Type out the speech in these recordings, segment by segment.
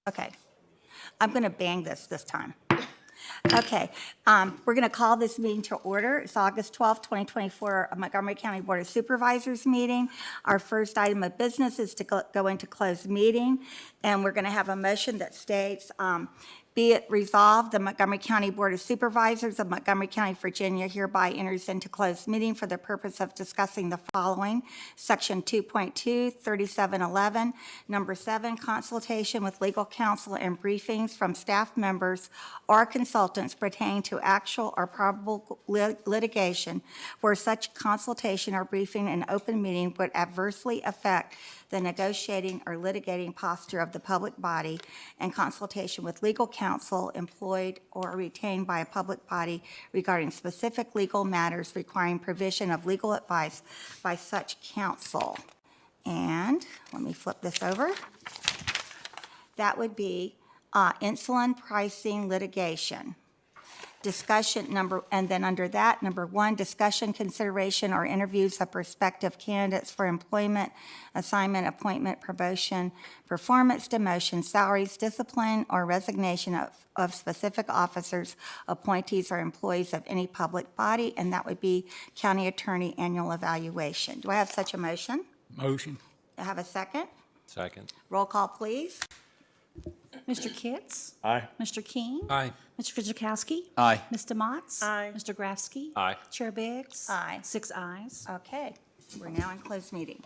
Okay. I'm going to bang this time. Okay. We're going to call this meeting to order. It's August 12th, 2024, Montgomery County Board of Supervisors meeting. Our first item of business is to go into closed meeting, and we're going to have a motion that states, be it resolved, the Montgomery County Board of Supervisors of Montgomery County, Virginia hereby enters into closed meeting for the purpose of discussing the following. Section 2.2, 3711, number 7, consultation with legal counsel and briefings from staff members or consultants pertaining to actual or probable litigation where such consultation or briefing in open meeting would adversely affect the negotiating or litigating posture of the public body, and consultation with legal counsel employed or retained by a public body regarding specific legal matters requiring provision of legal advice by such counsel. And let me flip this over. That would be insulin pricing litigation. Discussion and then under that, number 1, discussion, consideration, or interviews of prospective candidates for employment, assignment, appointment, promotion, performance, demotion, salaries, discipline, or resignation of specific officers, appointees, or employees of any public body, and that would be county attorney annual evaluation. Do I have such a motion? Motion. Do I have a second? Second. Roll call, please. Mr. Kitts? Aye. Mr. King? Aye. Mr. Fitchikowski? Aye. Mr. Motts? Aye. Mr. Grafsky? Aye. Chair Biggs? Aye. 6 ayes. Okay, we're now in closed meeting.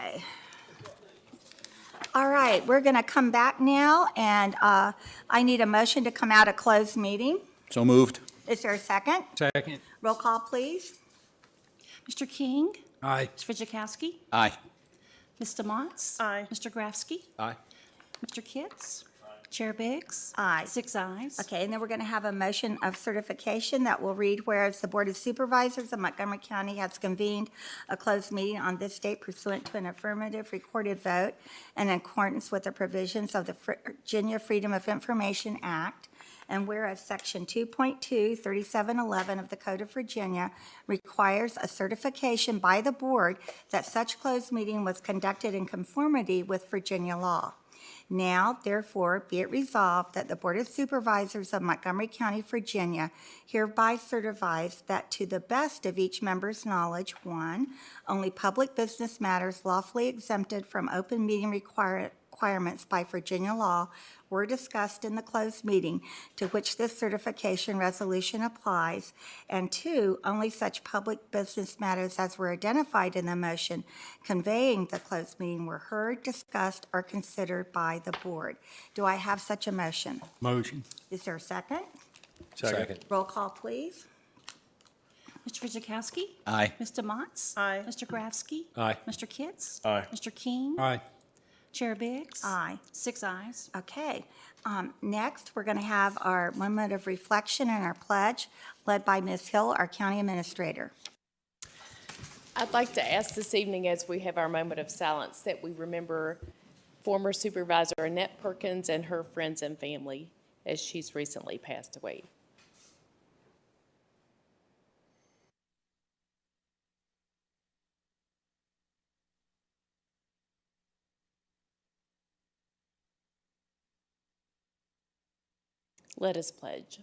Okay. All right, we're going to come back now, and I need a motion to come out of closed meeting. So moved. Is there a second? Second. Roll call, please. Mr. King? Aye. Mr. Fitchukowski? Aye. Ms. Motts? Aye. Mr. Grafsky? Aye. Mr. Kitts? Chair Biggs? Aye. 6 ayes. Okay, and then we're going to have a motion of certification that will read, whereas the Board of Supervisors of Montgomery County has convened a closed meeting on this date pursuant to an affirmative recorded vote and in accordance with the provisions of the Virginia Freedom of Information Act, and whereas Section 2.2, 3711 of the Code of Virginia requires a certification by the board that such closed meeting was conducted in conformity with Virginia law. Now, therefore, be it resolved that the Board of Supervisors of Montgomery County, Virginia hereby certifies that to the best of each member's knowledge, 1, only public business matters lawfully exempted from open meeting requirements by Virginia law were discussed in the closed meeting to which this certification resolution applies, and 2, only such public business matters as were identified in the motion conveying the closed meeting were heard, discussed, or considered by the board. Do I have such a motion? Motion. Is there a second? Second. Roll call, please. Mr. Fitchukowski? Aye. Mr. Motts? Aye. Mr. Grafsky? Aye. Mr. Kitts? Aye. Mr. King? Aye. Chair Biggs? Aye. 6 ayes. Okay. Next, we're going to have our moment of reflection and our pledge, led by Ms. Hill, our county administrator. I'd like to ask this evening, as we have our moment of silence, that we remember former Supervisor Annette Perkins and her friends and family, as she's recently passed away. Let us pledge.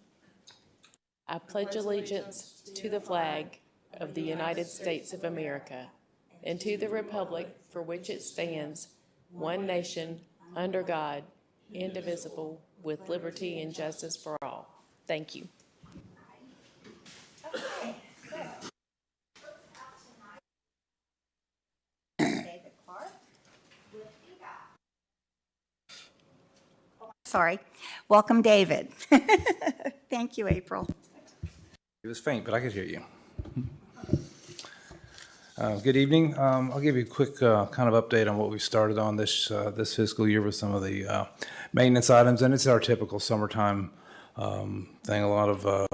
I pledge allegiance to the flag of the United States of America and to the republic for which it stands, one nation, under God, indivisible, with liberty and justice for all. Thank you. David Clark with Sorry. Welcome, David. Thank you, April. It was faint, but I could hear you. Good evening. I'll give you a quick kind of update on what we started on this fiscal year with some of the maintenance items, and it's our typical summertime thing. A lot of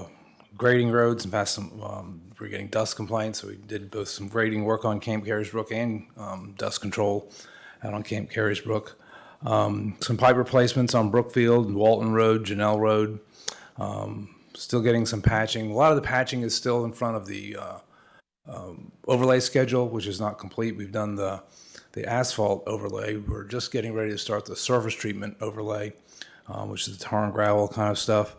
grading roads, and past some we're getting dust complaints, so we did both some grading work on Camp Carysbrook and dust control out on Camp Carysbrook. Some pipe replacements on Brookfield and Walton Road, Janelle Road. Still getting some patching. A lot of the patching is still in front of the overlay schedule, which is not complete. We've done the asphalt overlay. We're just getting ready to start the surface treatment overlay, which is the tar and gravel kind of stuff.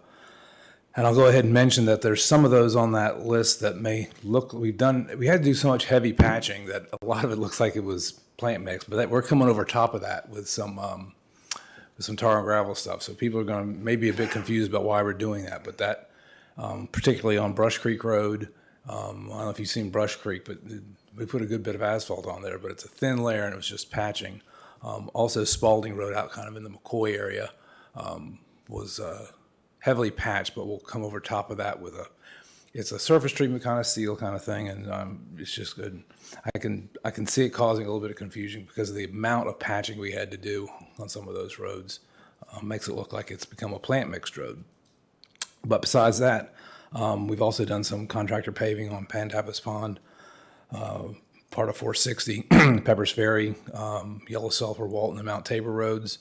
And I'll go ahead and mention that there's some of those on that list that may look, we had to do so much heavy patching that a lot of it looks like it was plant mix, but we're coming over top of that with some tar and gravel stuff. So people are going to maybe a bit confused about why we're doing that, but that particularly on Brush Creek Road, I don't know if you've seen Brush Creek, but we put a good bit of asphalt on there, but it's a thin layer and it was just patching. Also Spalding Road out kind of in the McCoy area was heavily patched, but we'll come over top of that with it's a surface treatment kind of seal kind of thing, and it's just good. I can see it causing a little bit of confusion because of the amount of patching we had to do on some of those roads. Makes it look like it's become a plant mixed road. But besides that, we've also done some contractor paving on Pantapis Pond, part of 460, Peppers Ferry, Yellow Sulphur, Walton, and Mount Tabor roads.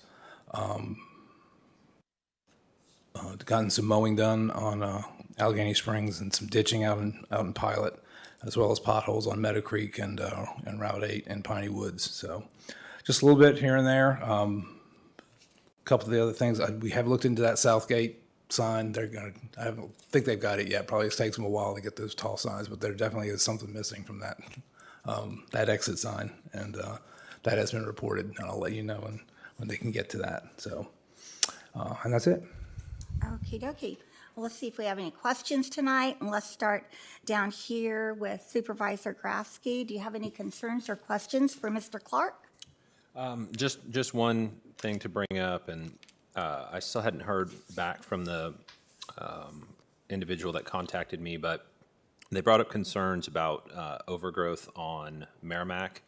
Gotten some mowing done on Allegheny Springs and some ditching out in Pilot, as well as potholes on Meadow Creek and Route 8 and Piney Woods. So just a little bit here and there. A couple of the other things, we have looked into that Southgate sign. I don't think they've got it yet. Probably takes them a while to get those tall signs, but there definitely is something missing from that exit sign, and that has been reported, and I'll let you know when they can get to that. So, and that's it. Okie dokie. Let's see if we have any questions tonight, and let's start down here with Supervisor Grafsky. Do you have any concerns or questions for Mr. Clark? Just one thing to bring up, and I still hadn't heard back from the individual that contacted me, but they brought up concerns about overgrowth on Merrimack,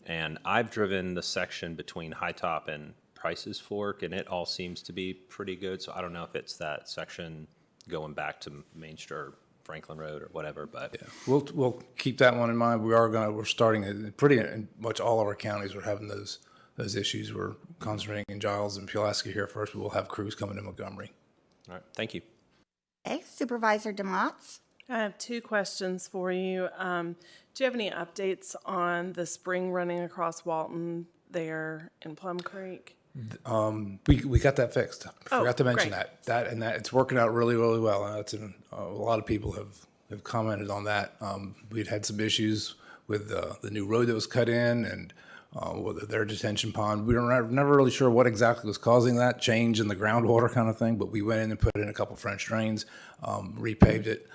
and I've driven the section between High Top and Price's Fork, and it all seems to be pretty good, so I don't know if it's that section going back to Main Street or Franklin Road or whatever, but. Yeah, we'll keep that one in mind. We're starting it pretty much all of our counties are having those issues. We're concentrating in Giles and Pulaski here first, but we'll have crews coming to Montgomery. All right, thank you. Okay, Supervisor DeMotts? I have two questions for you. Do you have any updates on the spring running across Walton there in Plum Creek? We got that fixed. I forgot to mention great. that it's working out really, really well. A lot of people have commented on that. We'd had some issues with the new road that was cut in and with their detention pond. We were never really sure what exactly was causing that change in the groundwater kind of thing, but we went in and put in a couple French drains, repaved it,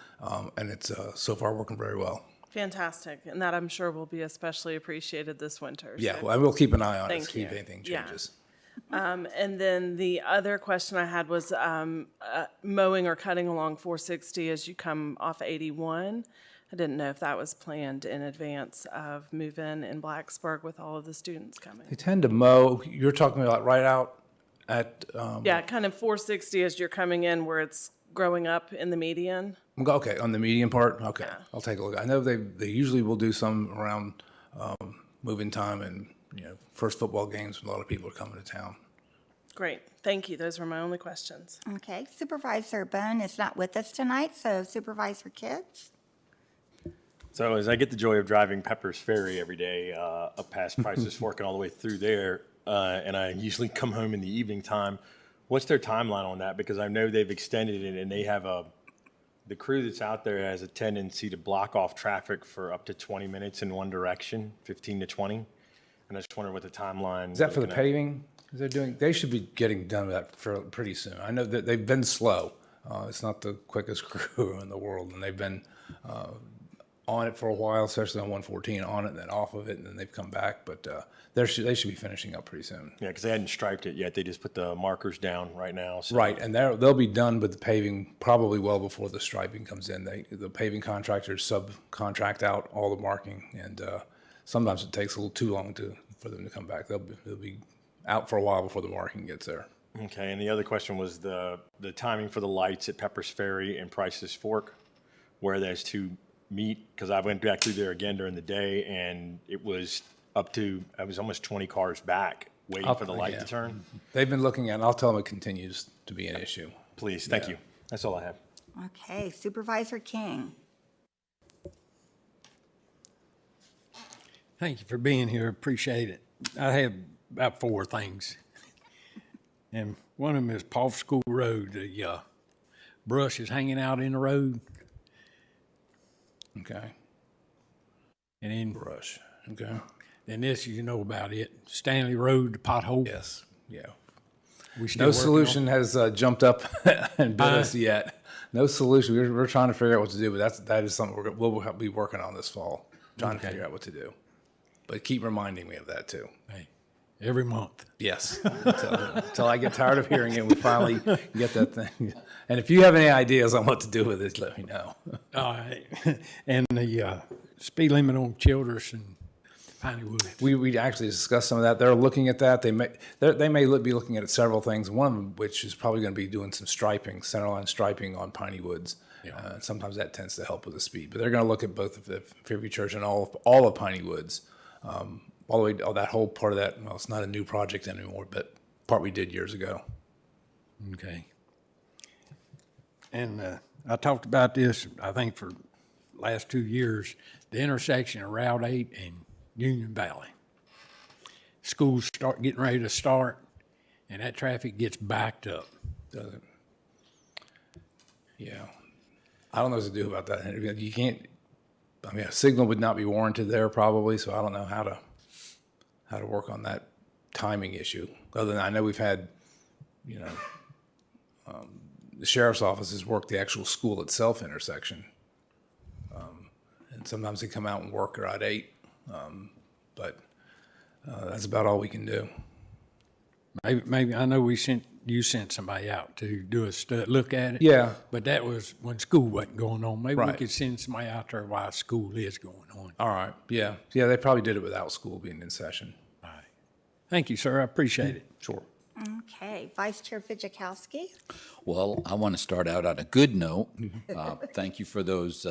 and it's so far working very well. Fantastic. And that I'm sure will be especially appreciated this winter. Yeah, so- well, I will keep an eye on it, Thank to see if you. anything Yeah. changes. And then the other question I had was mowing or cutting along 460 as you come off 81. I didn't know if that was planned in advance of move-in in Blacksburg with all of the students coming. They tend to mow, you're talking about right out at, Yeah, kind of 460 as you're coming in where it's growing up in the median. okay, on the median part? Okay, Yeah. I'll take a look. I know they usually will do some around move-in time and, first football games when a lot of people are coming to town. Great. Thank you. Those were my only questions. Okay, Supervisor Bone is not with us tonight, so Supervisor Kids? So as I get the joy of driving Pepper's Ferry every day up past Price's Fork and all the way through there, and I usually come home in the evening time, what's their timeline on that? Because I know they've extended it and they have the crew that's out there has a tendency to block off traffic for up to 20 minutes in one direction, 15 to 20. And I just wonder what the timeline. Is that for the paving? They should be getting done with that pretty soon. I know that they've been slow. It's not the quickest crew in the world, and they've been on it for a while, especially on 114, on it and then off of it, and then they've come back. But they should be finishing up pretty soon. Yeah, because they hadn't striped it yet. They just put the markers down right now. So. Right, and they'll be done with the paving probably well before the striping comes in. The paving contractors subcontract out all the marking, and sometimes it takes a little too long for them to come back. They'll be out for a while before the marking gets there. Okay, and the other question was the timing for the lights at Pepper's Ferry and Price's Fork, where those two meet, because I went back through there again during the day, and it was almost 20 cars back waiting for the light to turn. They've been looking at it, and I'll tell them it continues to be an issue. Please, thank you. That's all I have. Okay, Supervisor King? Thank you for being here. Appreciate it. I have about 4 things. And one of them is Paul School Road. The brush is hanging out in the road. Okay. And then, Brush. Okay. then this, you know about it. Stanley Road, the pothole. Yes. Yeah. We still No working on- solution has jumped up and bit us yet. No solution. We're trying to figure out what to do, but that is something we'll be working on this fall, trying to figure out what to do. But keep reminding me of that too. Hey, every month. Yes. Until I get tired of hearing it, we finally get that thing. And if you have any ideas on what to do with it, let me know. All right. And the speed limit on Childress and Piney Woods. We actually discussed some of that. They're looking at that. They may be looking at several things. One of them, which is probably going to be doing some striping, centerline striping on Piney Woods. Yeah. Sometimes that tends to help with the speed. But they're going to look at both of the Fairview Church and all of Piney Woods, all the way that whole part of that. Well, it's not a new project anymore, but part we did years ago. Okay. And I talked about this, I think, for last 2 years, the intersection of Route 8 and Union Valley. Schools start getting ready to start, and that traffic gets backed up. Does it? Yeah. I don't know what to do about that. You can't, I mean, a signal would not be warranted there probably, so I don't know how to work on that timing issue. Other than I know we've had, the sheriff's offices work the actual school itself intersection. And sometimes they come out and work around 8. But that's about all we can do. Maybe, I know you sent somebody out to do a look at it. Yeah. But that was when school wasn't going on. Maybe we Right. could send somebody out there while school is going on. All right. Yeah. Yeah, they probably did it without school being in session. All right. Thank you, sir. I appreciate it. Sure. Okay, Vice Chair Fidzikowski. Well, I want to start out on a good note. Thank you for those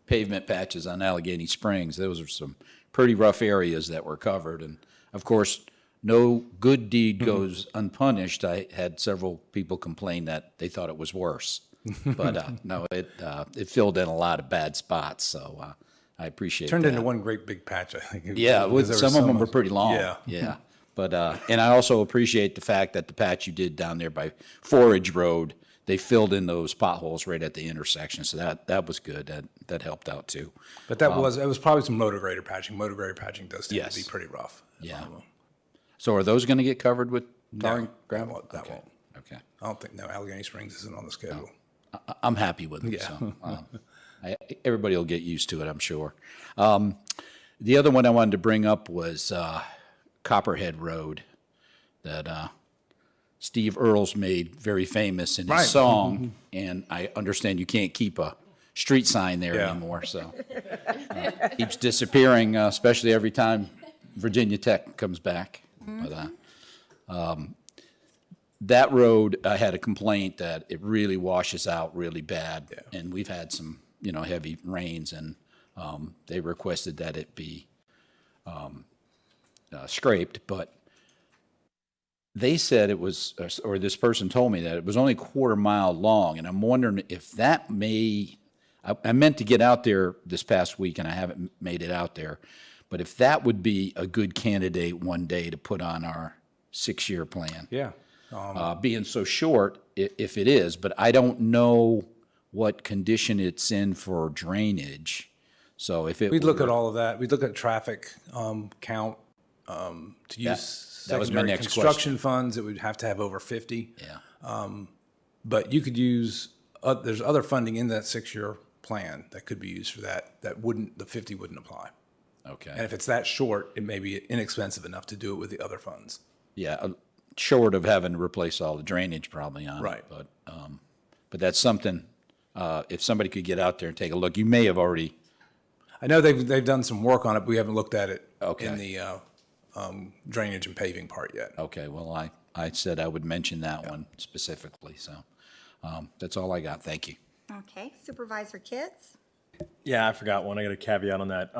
pavement patches on Allegheny Springs. Those are some pretty rough areas that were covered. And of course, no good deed goes unpunished. I had several people complain that they thought it was worse. But no, it filled in a lot of bad spots. So I appreciate Turned that. into one great big patch, I think. Yeah, Because there was some so of them were much- pretty long. Yeah. Yeah. But, and I also appreciate the fact that the patch you did down there by Forage Road, they filled in those potholes right at the intersection. So that was good. That helped out too. But it was probably some motor grader patching. Motor grader patching does tend to be Yes. pretty rough. Yeah. So are those going to get covered with tar and No, gravel? that Okay. won't. Okay. I don't think, no, Allegheny Springs isn't on the schedule. I'm happy with it. Yeah. So, everybody will get used to it, I'm sure. The other one I wanted to bring up was Copperhead Road that Steve Earls made very famous in his Right. song, and I understand you can't keep a street sign there Yeah. anymore, so keeps disappearing, especially every time Virginia Tech comes back. But that road, I had a complaint that it really washes out really bad, and we've had some, heavy rains, and they requested that it be scraped, but they said it was, or this person told me that it was only a quarter mile long, and I'm wondering if that I meant to get out there this past week, and I haven't made it out there, but if that would be a good candidate one day to put on our 6-year plan. Yeah. Being so short, if it is, but I don't know what condition it's in for drainage. So if it We'd look were- at all of that. We'd look at traffic count to use that was my secondary next construction funds. It would have to have over 50. Yeah. But you could use, there's other funding in that 6-year plan that could be used for that. The 50 wouldn't apply. And Okay. if it's that short, it may be inexpensive enough to do it with the other funds. Yeah, short of having to replace all the drainage probably on it. Right. But that's something, if somebody could get out there and take a look, you may have already, I know they've done some work on it, but we haven't looked at it Okay. in the drainage and paving part yet. okay, well, I said I would mention that one specifically, so that's all I got. Thank you. Okay, Supervisor Kitts. Yeah, I forgot one. I got a caveat on that.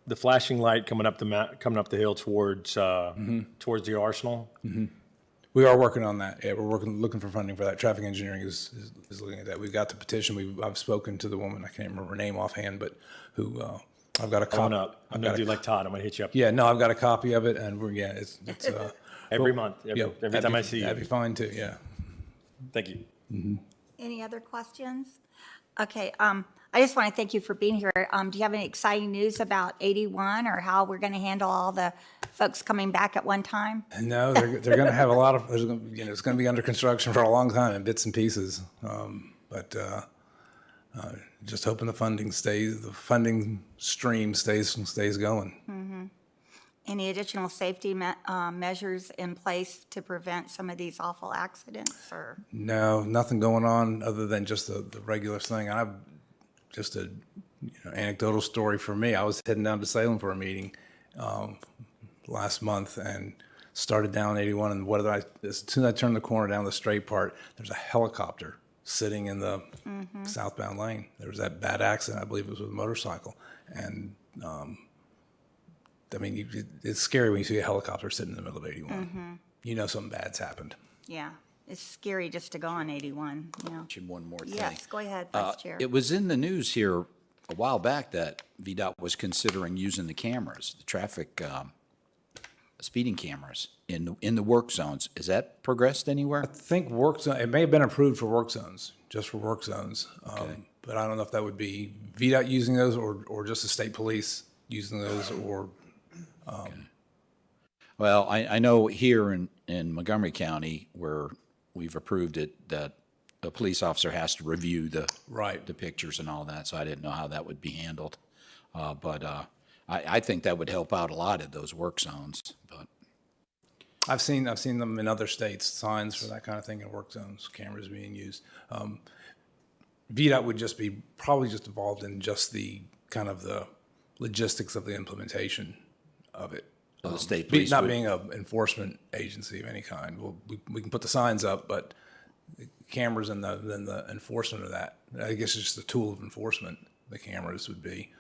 The flashing light coming up the hill towards the arsenal. We are working on that. Yeah, we're looking for funding for that. Traffic engineering is looking at that. We've got the petition. I've spoken to the woman. I can't remember her name offhand, but who I've got a Coming copy. up. I'm gonna do like Todd. I'm gonna hit you up Yeah, no, I've got a copy of it, and it's every month. Every that'd time be- I see that'd be you. fine too. Yeah. Thank you. Any other questions? Okay, I just want to thank you for being here. Do you have any exciting news about 81 or how we're going to handle all the folks coming back at one time? No, they're going to have a lot of. It's going to be under construction for a long time in bits and pieces. But just hoping the funding stream stays going. Any additional safety measures in place to prevent some of these awful accidents or? No, nothing going on other than just the regular thing. I've just a anecdotal story for me. I was heading down to Salem for a meeting last month and started down 81. And as soon as I turned the corner down the straight part, there's a helicopter sitting in the southbound lane. There was that bad accident. I believe it was with a motorcycle. And I mean, it's scary when you see a helicopter sitting in the middle of 81. You know something bad's happened. Yeah, it's scary just to go on 81, you know. Mention one more thing. Yes, go ahead, Vice Chair. It was in the news here a while back that VDOT was considering using the cameras, the traffic speeding cameras in the work zones. Has that progressed anywhere? I think it may have been approved for work zones, just for work zones. But I don't know if that would be VDOT using those or just the state police using those or. Well, I know here in Montgomery County where we've approved it, that the police officer has to review the Right. the pictures and all that, so I didn't know how that would be handled. But I think that would help out a lot at those work zones, but. I've seen them in other states, signs for that kind of thing in work zones, cameras being used. VDOT would just be probably just involved in just the kind of the logistics of the implementation of it. So the state police Not would- being an enforcement agency of any kind. We can put the signs up, but the cameras and then the enforcement of that, I guess it's just a tool of enforcement. The cameras would be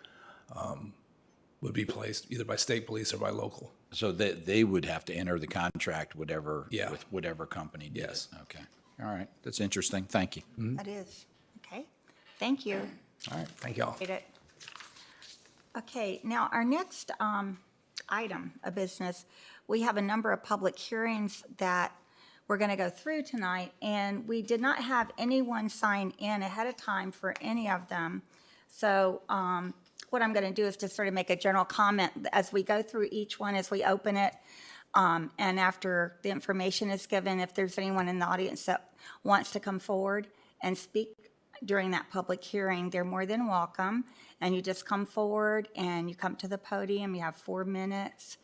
placed either by state police or by local. So they would have to enter the contract, whatever, Yeah. with whatever company did it. Yes. Okay. All right. That's interesting. Thank you. That is. Okay. Thank you. All right, thank y'all. Appreciate it. Okay, now our next item of business, we have a number of public hearings that we're going to go through tonight, and we did not have anyone sign in ahead of time for any of them. So what I'm going to do is just sort of make a general comment as we go through each one, as we open it, and after the information is given, if there's anyone in the audience that wants to come forward and speak during that public hearing, they're more than welcome. And you just come forward and you come to the podium, you have 4 minutes.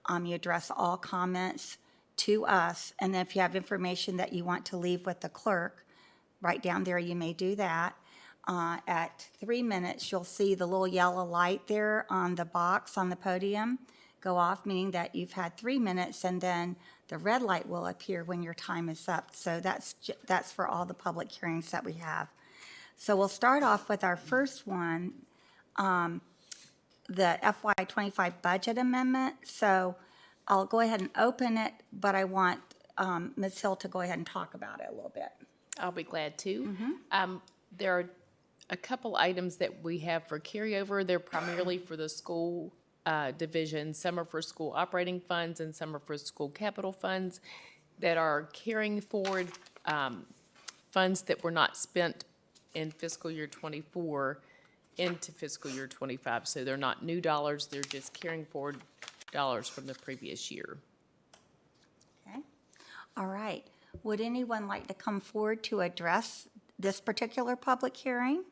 You address all comments to us. And then if you have information that you want to leave with the clerk, right down there, you may do that. At 3 minutes, you'll see the little yellow light there on the box on the podium go off, meaning that you've had 3 minutes, and then the red light will appear when your time is up. So that's for all the public hearings that we have. So we'll start off with our first one, the FY25 budget amendment. So I'll go ahead and open it, but I want Ms. Hill to go ahead and talk about it a little bit. I'll be glad to. There are a couple items that we have for carryover. They're primarily for the school division. Some are for school operating funds and some are for school capital funds that are carrying forward funds that were not spent in fiscal year '24 into fiscal year '25. So they're not new dollars, they're just carrying forward dollars from the previous year. Okay. All right. Would anyone like to come forward to address this particular public hearing?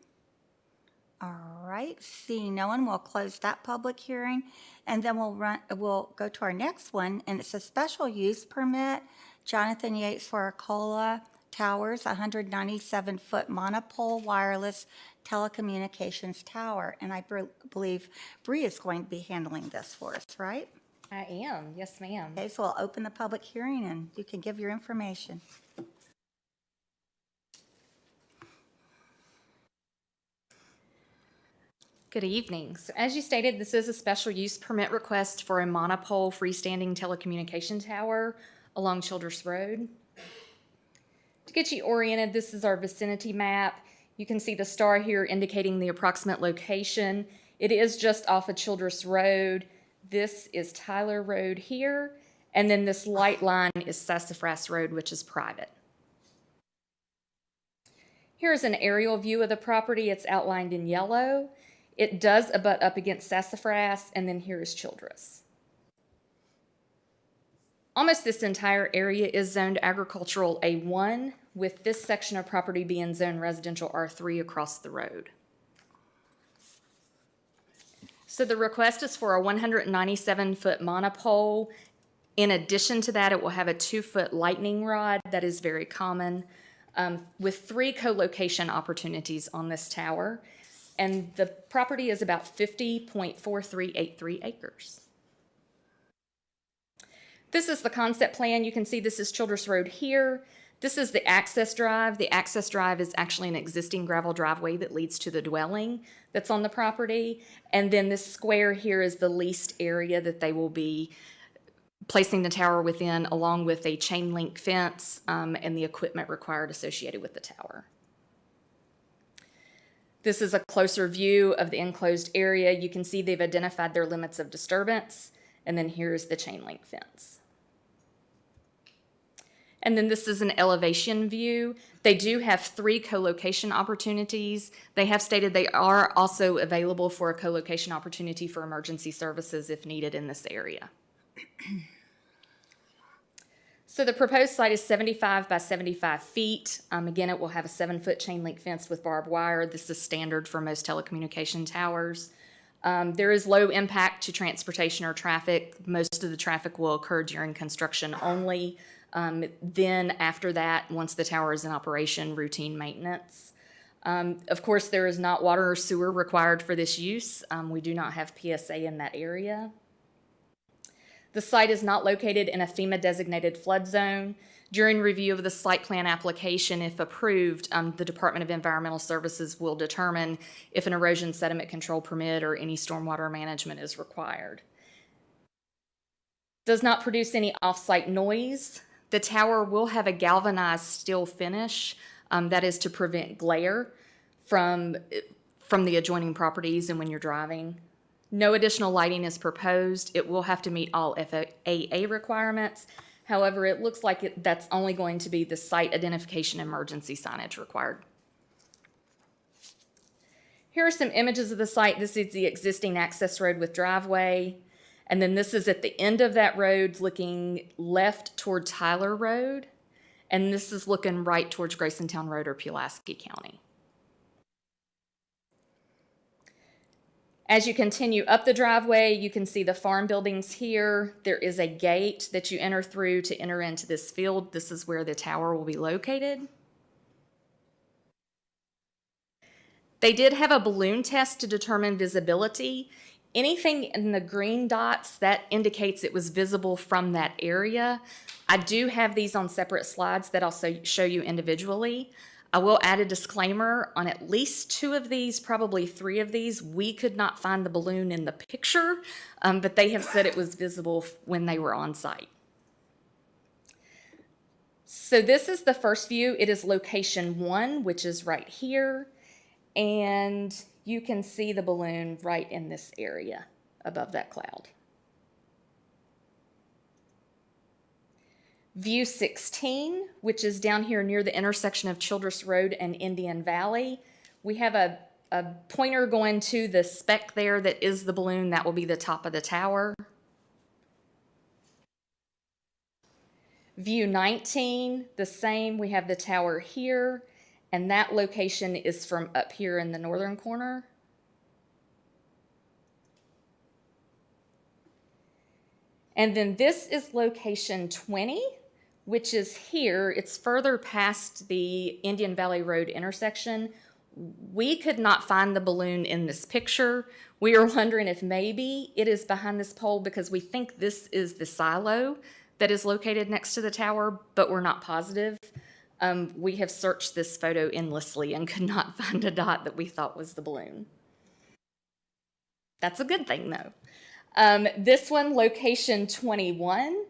All right. Seeing no one, we'll close that public hearing, and then we'll go to our next one, and it's a special use permit. Jonathan Yates for Arcola Towers, 197-foot monopole wireless telecommunications tower. And I believe Bree is going to be handling this for us, right? I am, yes, ma'am. Okay, so I'll open the public hearing and you can give your information. Good evening. So as you stated, this is a special use permit request for a monopole freestanding telecommunication tower along Childress Road. To get you oriented, this is our vicinity map. You can see the star here indicating the approximate location. It is just off of Childress Road. This is Tyler Road here, and then this light line is Sassafras Road, which is private. Here's an aerial view of the property. It's outlined in yellow. It does abut up against Sassafras, and then here is Childress. Almost this entire area is zoned agricultural A1, with this section of property being zoned residential R3 across the road. So the request is for a 197-foot monopole. In addition to that, it will have a 2-foot lightning rod that is very common, with 3 co-location opportunities on this tower. And the property is about 50.4383 acres. This is the concept plan. You can see this is Childress Road here. This is the access drive. The access drive is actually an existing gravel driveway that leads to the dwelling that's on the property. And then this square here is the leased area that they will be placing the tower within, along with a chain link fence and the equipment required associated with the tower. This is a closer view of the enclosed area. You can see they've identified their limits of disturbance, and then here's the chain link fence. And then this is an elevation view. They do have 3 co-location opportunities. They have stated they are also available for a co-location opportunity for emergency services if needed in this area. So So the proposed site is 75 by 75 feet. Again, it will have a 7-foot chain link fence with barbed wire. This is standard for most telecommunication towers. There is low impact to transportation or traffic. Most of the traffic will occur during construction only. Then after that, once the tower is in operation, routine maintenance. Of course, there is not water or sewer required for this use. We do not have PSA in that area. The site is not located in a FEMA-designated flood zone. During review of the site plan application, if approved, the Department of Environmental Services will determine if an erosion sediment control permit or any stormwater management is required. Does not produce any off-site noise. The tower will have a galvanized steel finish, that is to prevent glare from the adjoining properties and when you're driving. No additional lighting is proposed. It will have to meet all FAA requirements. However, it looks like that's only going to be the site identification emergency signage required. Here are some images of the site. This is the existing access road with driveway. And then this is at the end of that road looking left toward Tyler Road. And this is looking right towards Graysontown Road or Pulaski County. As you continue up the driveway, you can see the farm buildings here. There is a gate that you enter through to enter into this field. This is where the tower will be located. They did have a balloon test to determine visibility. Anything in the green dots, that indicates it was visible from that area. I do have these on separate slides that I'll show you individually. I will add a disclaimer on at least 2 of these, probably 3 of these. We could not find the balloon in the picture, but they have said it was visible when they were on site. So this is the first view. It is location 1, which is right here. And you can see the balloon right in this area above that cloud. View 16, which is down here near the intersection of Childress Road and Indian Valley. We have a pointer going to the speck there that is the balloon. That will be the top of the tower. View 19, the same. We have the tower here, and that location is from up here in the northern corner. And then this is location 20, which is here. It's further past the Indian Valley Road intersection. We could not find the balloon in this picture. We are wondering if maybe it is behind this pole because we think this is the silo that is located next to the tower, but we're not positive. We have searched this photo endlessly and could not find a dot that we thought was the balloon. That's a good thing though. This one, location 21.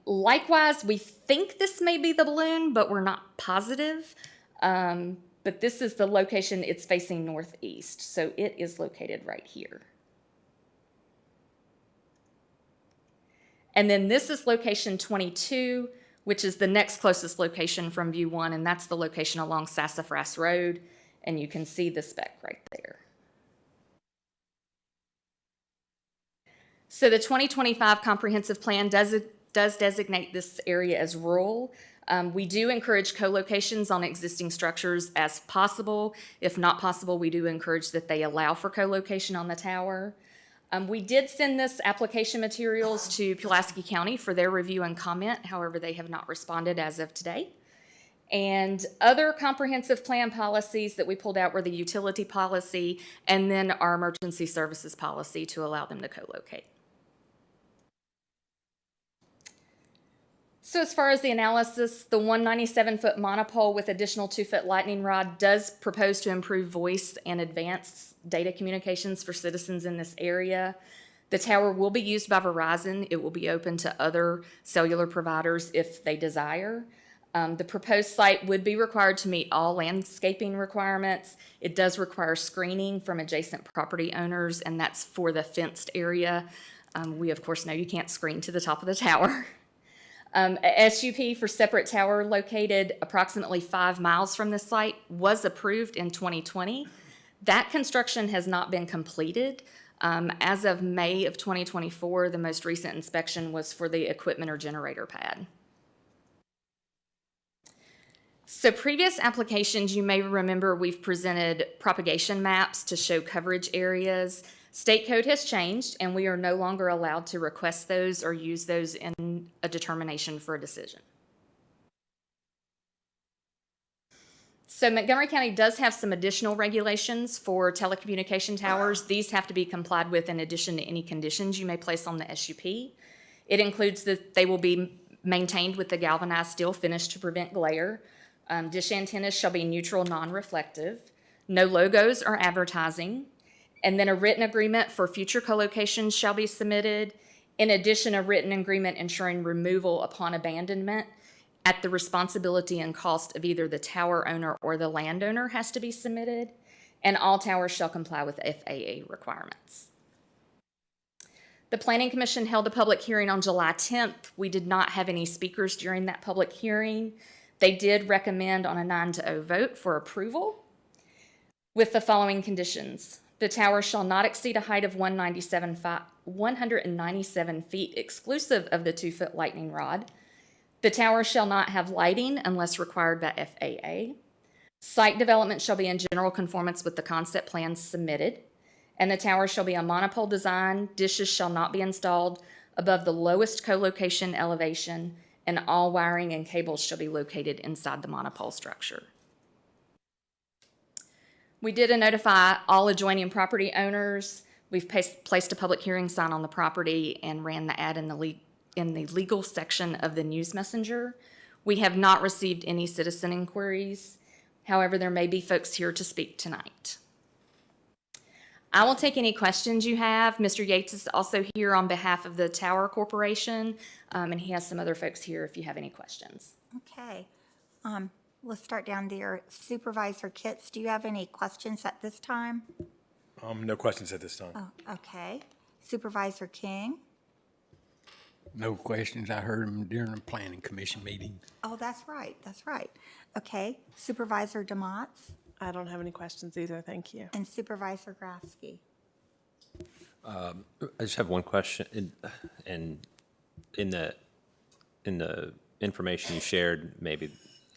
Likewise, we think this may be the balloon, but we're not positive. But this is the location. It's facing northeast, so it is located right here. And then this is location 22, which is the next closest location from view 1, and that's the location along Sassafras Road, and you can see the speck right there. So the 2025 comprehensive plan does designate this area as rural. We do encourage co-locations on existing structures as possible. If not possible, we do encourage that they allow for co-location on the tower. We did send this application materials to Pulaski County for their review and comment. However, they have not responded as of today. And other comprehensive plan policies that we pulled out were the utility policy and then our emergency services policy to allow them to co-locate. So as far as the analysis, the 197-foot monopole with additional 2-foot lightning rod does propose to improve voice and advanced data communications for citizens in this area. The tower will be used by Verizon. It will be open to other cellular providers if they desire. The proposed site would be required to meet all landscaping requirements. It does require screening from adjacent property owners, and that's for the fenced area. We, of course, know you can't screen to the top of the tower. A SUP for separate tower located approximately 5 miles from this site was approved in 2020. That construction has not been completed. As of May of 2024, the most recent inspection was for the equipment or generator pad. So previous applications, you may remember we've presented propagation maps to show coverage areas. State code has changed, and we are no longer allowed to request those or use those in a determination for a decision. So Montgomery County does have some additional regulations for telecommunication towers. These have to be complied with in addition to any conditions you may place on the SUP. It includes that they will be maintained with the galvanized steel finish to prevent glare. Dish antennas shall be neutral, non-reflective. No logos or advertising. And then a written agreement for future co-locations shall be submitted. In addition, a written agreement ensuring removal upon abandonment at the responsibility and cost of either the tower owner or the landowner has to be submitted. And all towers shall comply with FAA requirements. The Planning Commission held a public hearing on July 10th. We did not have any speakers during that public hearing. They did recommend on a 9-0 vote for approval with the following conditions. The tower shall not exceed a height of 197 feet exclusive of the 2-foot lightning rod. The tower shall not have lighting unless required by FAA. Site development shall be in general conformance with the concept plans submitted. And the tower shall be a monopole design. Dishes shall not be installed above the lowest co-location elevation, and all wiring and cables shall be located inside the monopole structure. We did notify all adjoining property owners. We've placed a public hearing sign on the property and ran the ad in the legal section of the News Messenger. We have not received any citizen inquiries. However, there may be folks here to speak tonight. I will take any questions you have. Mr. Yates is also here on behalf of the Tower Corporation, and he has some other folks here if you have any questions. Okay. Let's start down there. Supervisor Kitts, do you have any questions at this time? No questions at this time. Oh, okay. Supervisor King? No questions. I heard them during the planning commission meeting. Oh, that's right. That's right. Okay. Supervisor DeMotts I don't have any questions either, thank you. and Supervisor Grafsky. I just have one question, and in the information you shared, maybe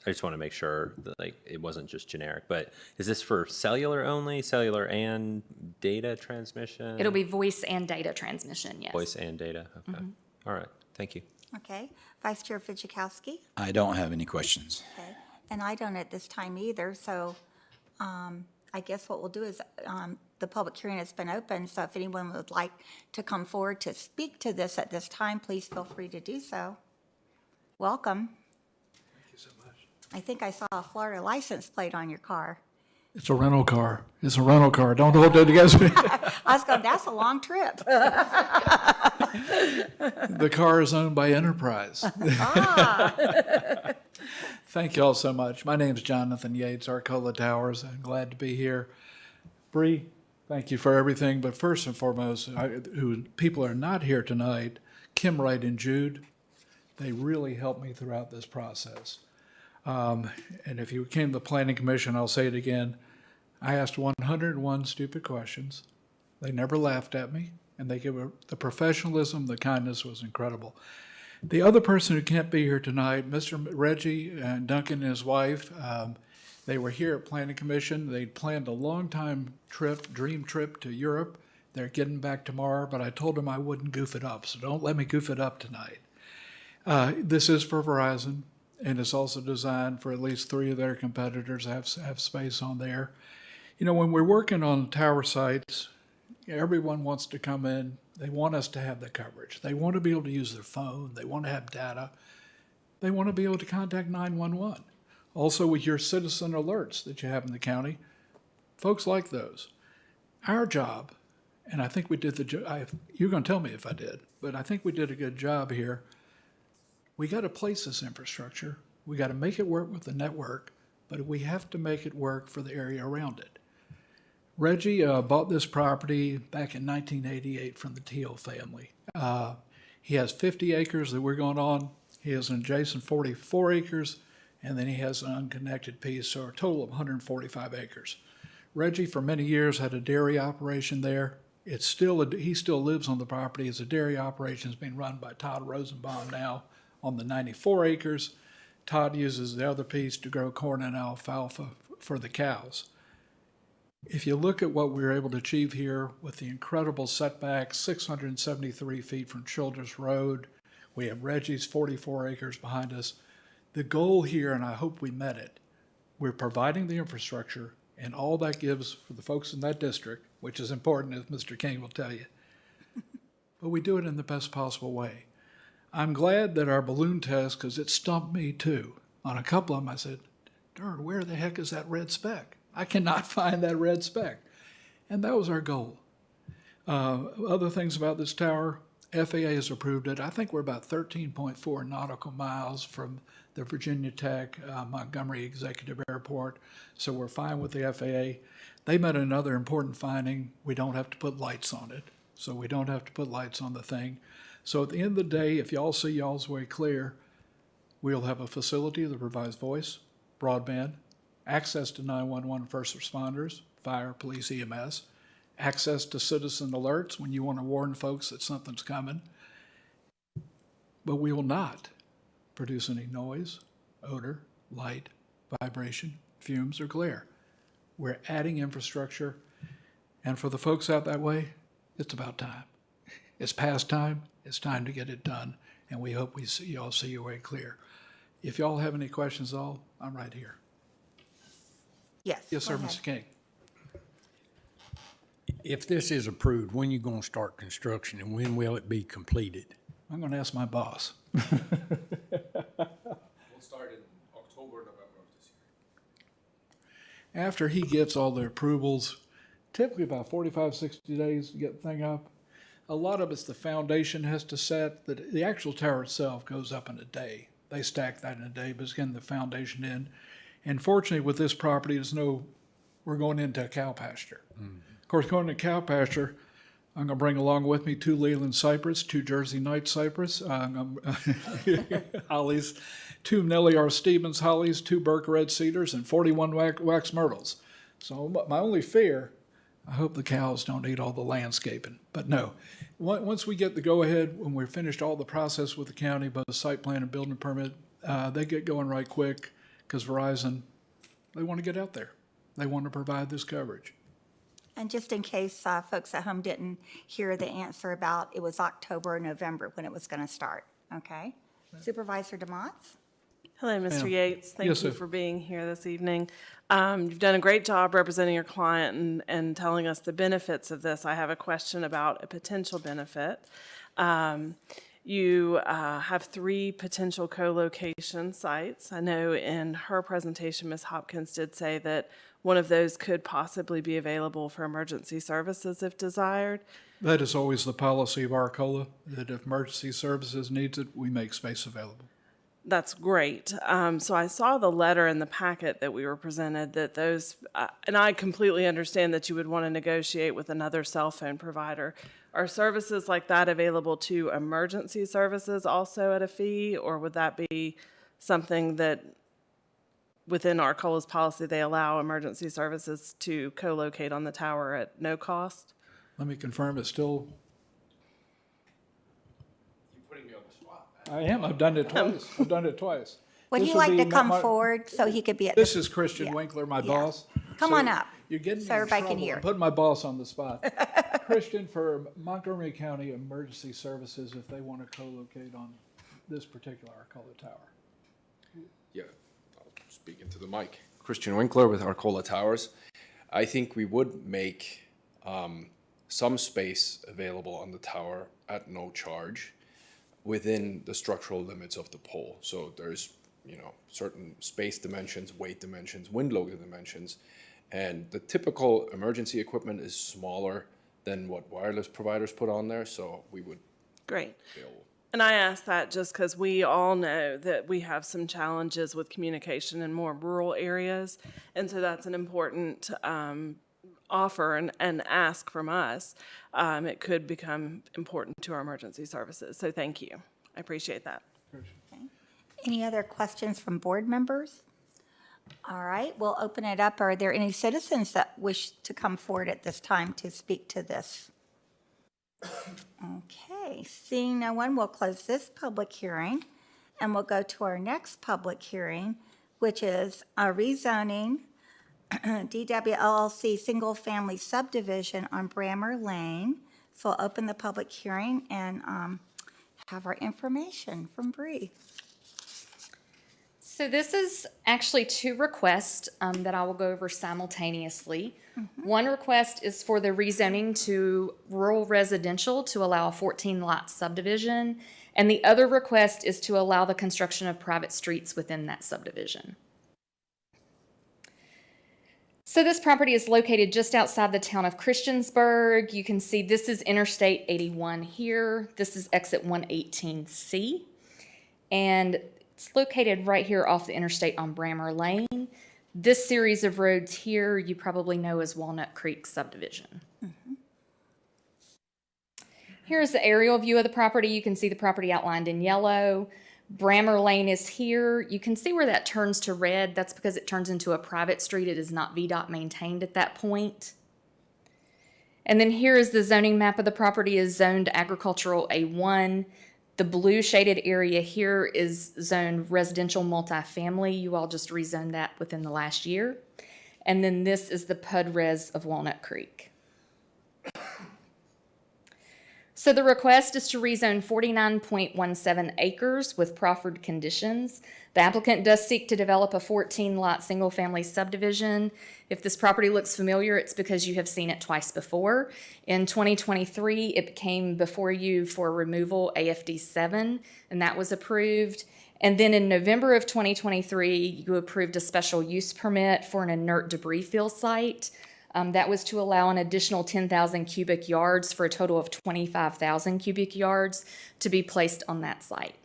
I just want to make sure that it wasn't just generic. But is this for cellular only, cellular and data transmission? It'll be voice and data transmission, yes. Voice and data. Okay. All right. Thank you. Okay. Vice Chair Fidzikowski? I don't have any questions. Okay. And I don't at this time either, so I guess what we'll do is the public hearing has been open, so if anyone would like to come forward to speak to this at this time, please feel free to do so. Welcome. Thank you so much. I think I saw a Florida license plate on your car. It's a rental car. It's a rental car. Don't hold that against me. I was going, that's a long trip. The car is owned by Enterprise. Thank you all so much. My name is Jonathan Yates, Arcola Towers. I'm glad to be here. Bree, thank you for everything. But first and foremost, who people are not here tonight, Kim Wright and Jude, they really helped me throughout this process. And if you came to the Planning Commission, I'll say it again, I asked 101 stupid questions. They never laughed at me, and they gave the professionalism, the kindness was incredible. The other person who can't be here tonight, Mr. Reggie and Duncan and his wife, they were here at Planning Commission. They'd planned a long-time trip, dream trip to Europe. They're getting back tomorrow, but I told them I wouldn't goof it up, so don't let me goof it up tonight. This is for Verizon, and it's also designed for at least 3 of their competitors have space on there. You know, when we're working on tower sites, everyone wants to come in. They want us to have the coverage. They want to be able to use their phone. They want to have data. They want to be able to contact 911. Also, with your citizen alerts that you have in the county, folks like those. Our job, and I think we did the job, you're going to tell me if I did, but I think we did a good job here. We got to place this infrastructure. We got to make it work with the network, but we have to make it work for the area around it. Reggie bought this property back in 1988 from the Teal family. He has 50 acres that we're going on. He has an adjacent 44 acres, and then he has an unconnected piece, so a total of 145 acres. Reggie, for many years, had a dairy operation there. He still lives on the property. It's a dairy operation that's being run by Todd Rosenbaum now on the 94 acres. Todd uses the other piece to grow corn and alfalfa for the cows. If you look at what we were able to achieve here with the incredible setback, 673 feet from Childress Road, we have Reggie's 44 acres behind us. The goal here, and I hope we met it, we're providing the infrastructure, and all that gives for the folks in that district, which is important, as Mr. King will tell you. But we do it in the best possible way. I'm glad that our balloon test, because it stumped me too. On a couple of them, I said, darn, where the heck is that red speck? I cannot find that red speck. And that was our goal. Other things about this tower, FAA has approved it. I think we're about 13.4 nautical miles from the Virginia Tech Montgomery Executive Airport, so we're fine with the FAA. They made another important finding. We don't have to put lights on it, so we don't have to put lights on the thing. So at the end of the day, if y'all see y'all's way clear, we'll have a facility that provides voice, broadband, access to 911 first responders, fire, police, EMS, access to citizen alerts when you want to warn folks that something's coming. But we will not produce any noise, odor, light, vibration, fumes, or glare. We're adding infrastructure, and for the folks out that way, it's about time. It's past time. It's time to get it done, and we hope we see y'all see your way clear. If y'all have any questions at all, I'm right here. Yes. Yes, go sir, ahead. Mr. King. If this is approved, when you going to start construction and when will it be completed? I'm going to ask my boss. We'll start in October, November of this year. After he gets all the approvals, typically about 45, 60 days to get the thing up. A lot of it's the foundation has to set. The actual tower itself goes up in a day. They stack that in a day, but it's getting the foundation in. And fortunately, with this property, we're going into a cow pasture. Of course, going to cow pasture, I'm going to bring along with me 2 Leland cypress, 2 Jersey night cypress, hollies, 2 Nellie R. Stevens hollies, 2 Burke red cedars, and 41 wax myrtles. So my only fear, I hope the cows don't eat all the landscaping. But no, once we get the go-ahead, when we're finished all the process with the county, both site plan and building permit, they get going right quick because Verizon, they want to get out there. They want to provide this coverage. And just in case folks at home didn't hear the answer about, it was October or November when it was going to start, okay? Supervisor DeMontz? Hello, Mr. Ma'am. Yates. Thank Yes, you sir. for being here this evening. You've done a great job representing your client and telling us the benefits of this. I have a question about a potential benefit. You have 3 potential co-location sites. I know in her presentation, Ms. Hopkins did say that one of those could possibly be available for emergency services if desired. That is always the policy of Arcola, that if emergency services needs it, we make space available. That's great. So I saw the letter in the packet that we were presented that those, and I completely understand that you would want to negotiate with another cell phone provider. Are services like that available to emergency services also at a fee, or would that be something that within Arcola's policy they allow emergency services to co-locate on the tower at no cost? Let me confirm it's still. You're putting me on the spot. I am. I've done it twice. Would This he would like be to my- come my- forward so he could be at This the, is Christian Yeah. Winkler, my Yeah. boss. Come So on up, You're getting me so in everybody can trouble. hear. I'm putting my boss on the spot. Christian, for Montgomery County Emergency Services, if they want to co-locate on this particular Arcola tower. Yeah, I'll speak into the mic. Christian Winkler with Arcola Towers. I think we would make some space available on the tower at no charge within the structural limits of the pole. So there's, certain space dimensions, weight dimensions, wind load dimensions, and the typical emergency equipment is smaller than what wireless providers put on there, so we would Great. be able. And I ask that just because we all know that we have some challenges with communication in more rural areas. And so that's an important offer and ask from us. It could become important to our emergency services. So thank you. I appreciate that. any other questions from board members? All right, we'll open it up. Are there any citizens that wish to come forward at this time to speak to this? Okay, seeing no one, we'll close this public hearing. and we'll go to our next public hearing, which is a rezoning DW LLC single-family subdivision on Brammer Lane. So I'll open the public hearing and have our information from Bree. So this is actually two requests that I will go over simultaneously. One request is for the rezoning to rural residential to allow a 14-lot subdivision, and the other request is to allow the construction of private streets within that subdivision. So this property is located just outside the town of Christiansburg. You can see this is Interstate 81 here. This is exit 118C. And it's located right here off the interstate on Brammer Lane. This series of roads here you probably know as Walnut Creek subdivision. Here's the aerial view of the property. You can see the property outlined in yellow. Brammer Lane is here. You can see where that turns to red. That's because it turns into a private street. It is not VDOT maintained at that point. And then here is the zoning map of the property is zoned agricultural A1. The blue shaded area here is zoned residential multifamily. You all just rezoned that within the last year. And then this is the PUD res of Walnut Creek. So the request is to rezone 49.17 acres with proffered conditions. The applicant does seek to develop a 14-lot single-family subdivision. If this property looks familiar, it's because you have seen it twice before. In 2023, it came before you for removal AFD 7, and that was approved. And then in November of 2023, you approved a special use permit for an inert debris fill site. That was to allow an additional 10,000 cubic yards for a total of 25,000 cubic yards to be placed on that site.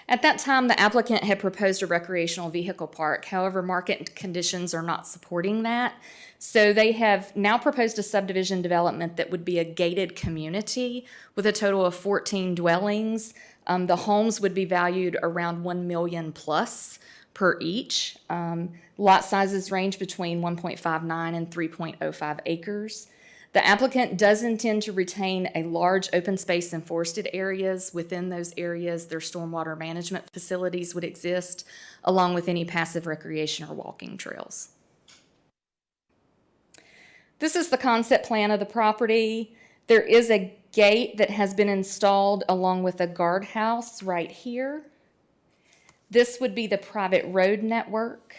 At that time, the applicant had proposed a recreational vehicle park. However, market conditions are not supporting that. So they have now proposed a subdivision development that would be a gated community with a total of 14 dwellings. The homes would be valued around $1 million plus per each. Lot sizes range between 1.59 and 3.05 acres. The applicant does intend to retain a large open space and forested areas. Within those areas, their stormwater management facilities would exist, along with any passive recreation or walking trails. This is the concept plan of the property. There is a gate that has been installed along with a guardhouse right here. This would be the private road network.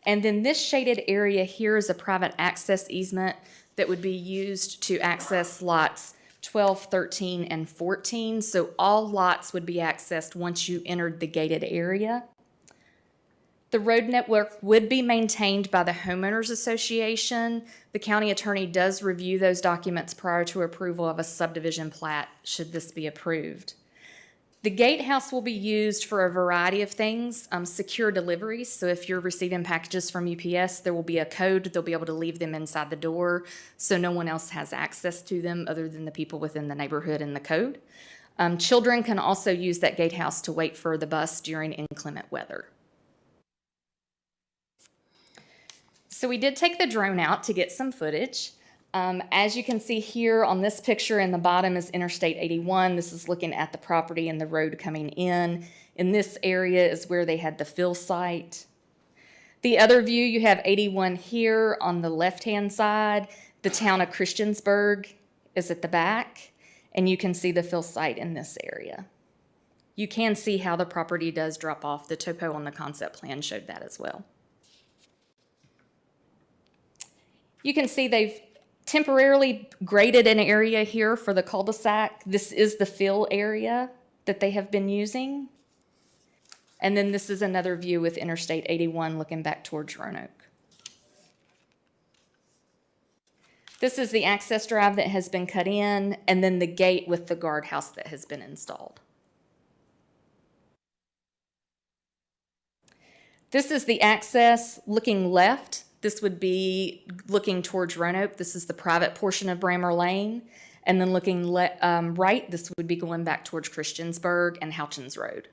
And then this shaded area here is a private access easement that would be used to access lots 12, 13, and 14. So all lots would be accessed once you entered the gated area. The road network would be maintained by the homeowners association. The county attorney does review those documents prior to approval of a subdivision plat, should this be approved. The gatehouse will be used for a variety of things, secure deliveries. So if you're receiving packages from UPS, there will be a code. They'll be able to leave them inside the door so no one else has access to them other than the people within the neighborhood and the code. Children can also use that gatehouse to wait for the bus during inclement weather. So we did take the drone out to get some footage. As you can see here on this picture in the bottom is Interstate 81. This is looking at the property and the road coming in. In this area is where they had the fill site. The other view, you have 81 here on the left-hand side. The town of Christiansburg is at the back, and you can see the fill site in this area. You can see how the property does drop off. The topo on the concept plan showed that as well. You can see they've temporarily graded an area here for the cul-de-sac. This is the fill area that they have been using. And then this is another view with Interstate 81 looking back towards Roanoke. This is the access drive that has been cut in, and then the gate with the guardhouse that has been installed. This is the access looking left. This would be looking towards Roanoke. This is the private portion of Brammer Lane. And then looking right, this would be going back towards Christiansburg and Houchins Road.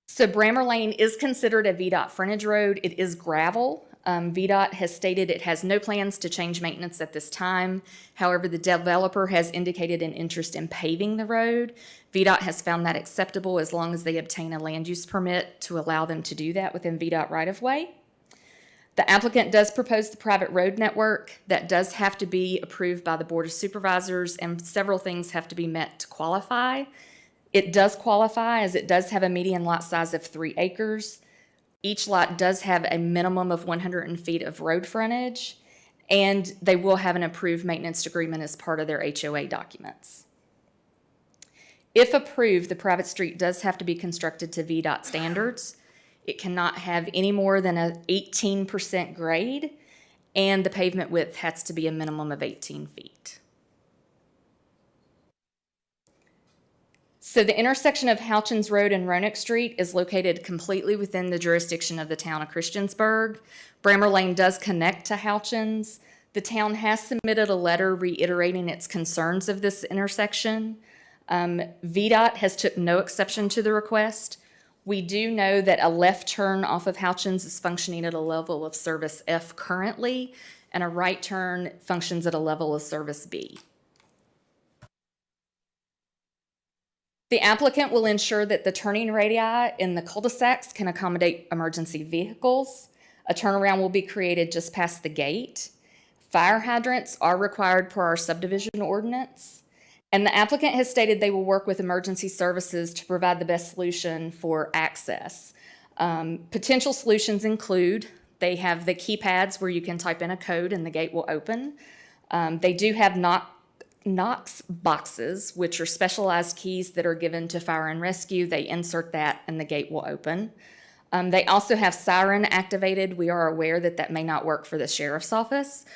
So Brammer Lane is considered a VDOT frontage road. It is gravel. VDOT has stated it has no plans to change maintenance at this time. However, the developer has indicated an interest in paving the road. VDOT has found that acceptable as long as they obtain a land use permit to allow them to do that within VDOT right-of-way. The applicant does propose the private road network. That does have to be approved by the Board of Supervisors, and several things have to be met to qualify. It does qualify as it does have a median lot size of 3 acres. Each lot does have a minimum of 100 feet of road frontage, and they will have an approved maintenance agreement as part of their HOA documents. If approved, the private street does have to be constructed to VDOT standards. It cannot have any more than an 18% grade, and the pavement width has to be a minimum of 18 feet. So the intersection of Houchins Road and Roanoke Street is located completely within the jurisdiction of the town of Christiansburg. Brammer Lane does connect to Houchins. The town has submitted a letter reiterating its concerns of this intersection. VDOT has took no exception to the request. We do know that a left turn off of Houchins is functioning at a level of service F currently, and a right turn functions at a level of service B. The applicant will ensure that the turning radii in the cul-de-sacs can accommodate emergency vehicles. A turnaround will be created just past the gate. Fire hydrants are required per our subdivision ordinance. And the applicant has stated they will work with emergency services to provide the best solution for access. Potential solutions include, they have the keypads where you can type in a code and the gate will open. They do have Knox boxes, which are specialized keys that are given to fire and rescue. They insert that and the gate will open. They also have siren activated. We are aware that that may not work for the sheriff's office.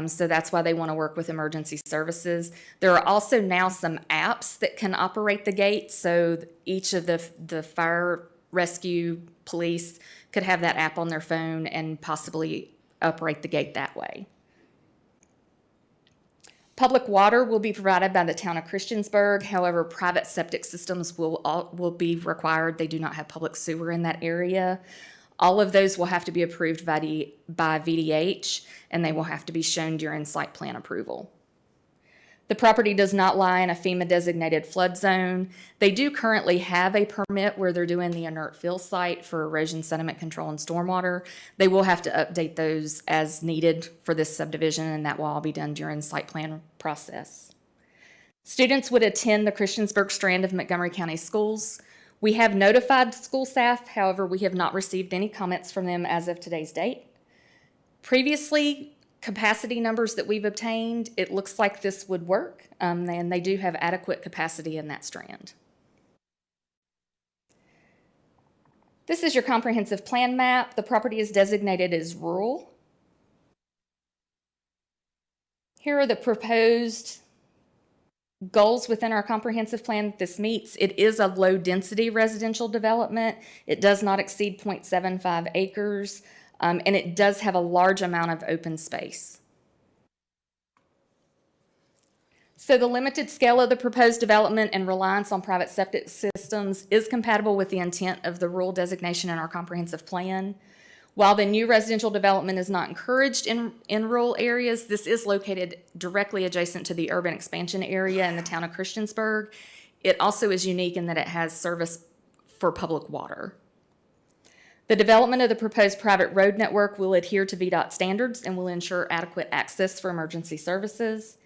So that's why they want to work with emergency services. There are also now some apps that can operate the gate. So each of the fire, rescue, police could have that app on their phone and possibly operate the gate that way. Public water will be provided by the town of Christiansburg. However, private septic systems will be required. They do not have public sewer in that area. All of those will have to be approved by VDH, and they will have to be shown during site plan approval. The property does not lie in a FEMA-designated flood zone. They do currently have a permit where they're doing the inert fill site for erosion, sediment control, and stormwater. They will have to update those as needed for this subdivision, and that will all be done during the site plan process. Students would attend the Christiansburg strand of Montgomery County Schools. We have notified school staff, however, we have not received any comments from them as of today's date. Previously, capacity numbers that we've obtained, it looks like this would work, and they do have adequate capacity in that strand. This is your comprehensive plan map. The property is designated as rural. Here are the proposed goals within our comprehensive plan that this meets. It is a low-density residential development. It does not exceed 0.75 acres, and it does have a large amount of open space. So the limited scale of the proposed development and reliance on private septic systems is compatible with the intent of the rural designation in our comprehensive plan. While the new residential development is not encouraged in rural areas, this is located directly adjacent to the urban expansion area in the town of Christiansburg. It also is unique in that it has service for public water. The development of the proposed private road network will adhere to VDOT standards and will ensure adequate access for emergency services.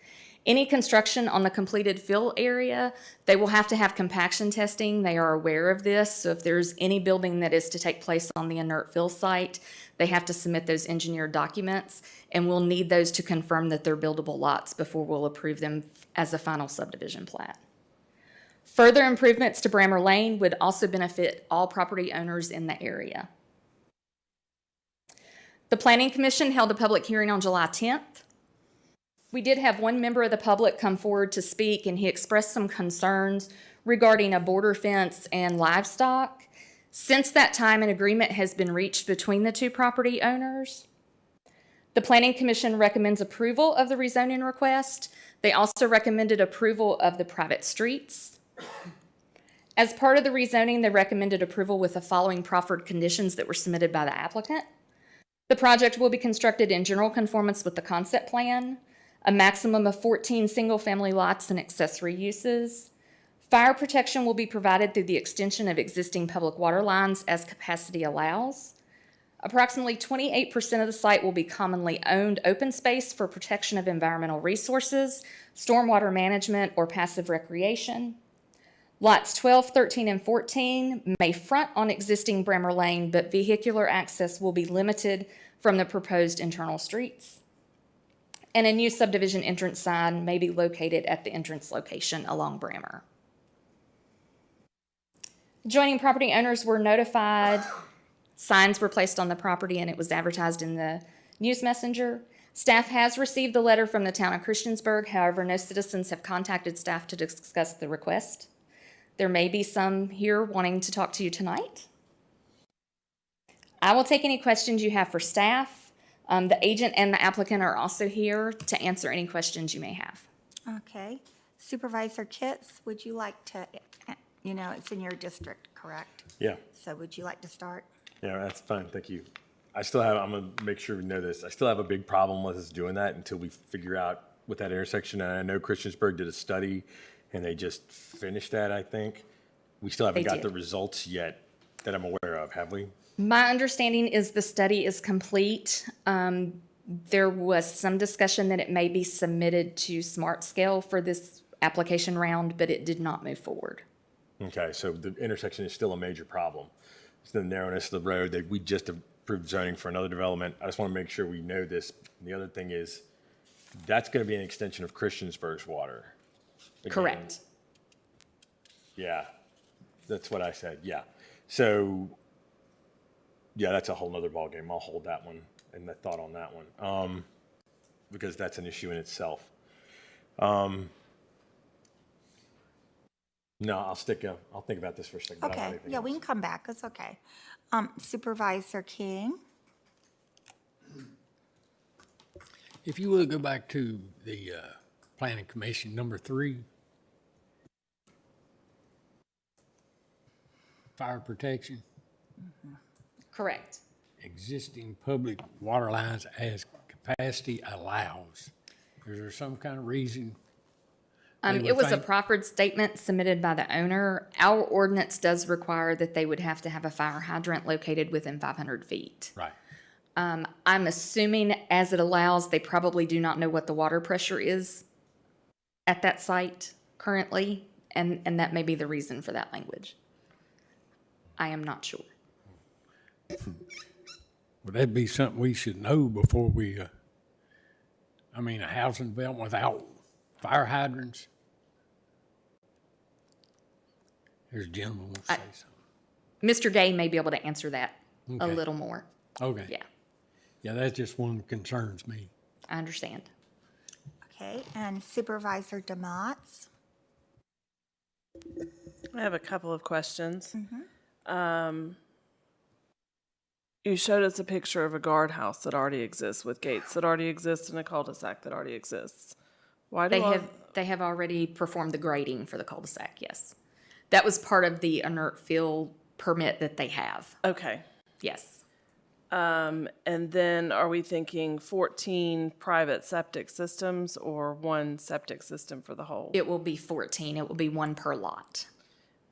Any construction on the completed fill area, they will have to have compaction testing. They are aware of this. So if there's any building that is to take place on the inert fill site, they have to submit those engineered documents, and we'll need those to confirm that they're buildable lots before we'll approve them as a final subdivision plat. Further improvements to Brammer Lane would also benefit all property owners in the area. The Planning Commission held a public hearing on July 10th. We did have one member of the public come forward to speak, and he expressed some concerns regarding a border fence and livestock. Since that time, an agreement has been reached between the two property owners. The Planning Commission recommends approval of the rezoning request. They also recommended approval of the private streets. As part of the rezoning, they recommended approval with the following proffered conditions that were submitted by the applicant. The project will be constructed in general conformance with the concept plan, a maximum of 14 single-family lots and accessory uses. Fire protection will be provided through the extension of existing public water lines as capacity allows. Approximately 28% of the site will be commonly owned open space for protection of environmental resources, stormwater management, or passive recreation. Lots 12, 13, and 14 may front on existing Bremer Lane, but vehicular access will be limited from the proposed internal streets. And a new subdivision entrance sign may be located at the entrance location along Bremer. Adjoining property owners were notified, signs were placed on the property, and it was advertised in the News Messenger. Staff has received the letter from the town of Christiansburg. However, no citizens have contacted staff to discuss the request. There may be some here wanting to talk to you tonight. I will take any questions you have for staff. The agent and the applicant are also here to answer any questions you may have. Okay. Supervisor Kitts, would you like to, it's in your district, correct? Yeah. So would you like to start? Yeah, that's fine. Thank you. I'm going to make sure we know this. I still have a big problem with us doing that until we figure out what that intersection, and I know Christiansburg did a study and they just finished that, I think. We still haven't got the results yet that I'm aware of, have we? My understanding is the study is complete. There was some discussion that it may be submitted to Smart Scale for this application round, but it did not move forward. Okay, so the intersection is still a major problem. It's the narrowness of the road that we just approved zoning for another development. I just want to make sure we know this. And the other thing is, that's going to be an extension of Christiansburg's water. Again, Correct. Yeah, that's what I said, yeah. So, yeah, that's a whole nother ballgame. I'll hold that one and that thought on that one, because that's an issue in itself. No, I'll think about this for a second. but I don't have Okay, anything yeah, we else. can come back, that's okay. Supervisor King? If you will go back to the Planning Commission number 3. Fire protection, Correct. existing public water lines as capacity allows. Is there some kind of reason? It was a proffered statement submitted by the owner. Our ordinance does require that they would have to have a fire hydrant located within 500 feet. Right. I'm assuming as it allows, they probably do not know what the water pressure is at that site currently, and that may be the reason for that language. I am not sure. Would that be something we should know before we, a housing development without fire hydrants? There's a gentleman wants to say something. Mr. Gay may be able to answer that a little more. Okay. Yeah, Yeah, that's just one that concerns me. I understand. Okay, and Supervisor Demots? I have a couple of questions. You showed us a picture of a guardhouse that already exists with gates that already exist and a cul-de-sac that already exists. Why do They have already performed the grading for the cul-de-sac, yes. That was part of the inert fill permit that they have, Okay. yes. And then are we thinking 14 private septic systems or one septic system for the whole? It will be 14, it will be one per lot.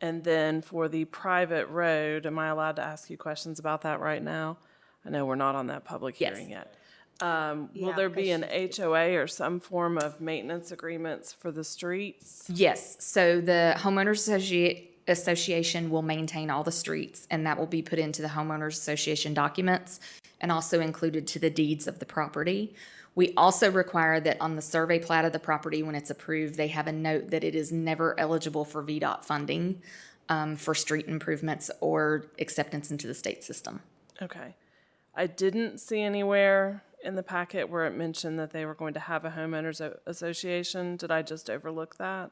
And then for the private road, am I allowed to ask you questions about that right now? I know we're not on that public Yes. hearing yet. Yeah, Will there be an HOA or some form of maintenance agreements for the streets? Yes, so the homeowners association will maintain all the streets, and that will be put into the homeowners association documents and also included to the deeds of the property. We also require that on the survey plat of the property, when it's approved, they have a note that it is never eligible for VDOT funding for street improvements or acceptance into the state system. Okay. I didn't see anywhere in the packet where it mentioned that they were going to have a homeowners association. Did I just overlook that?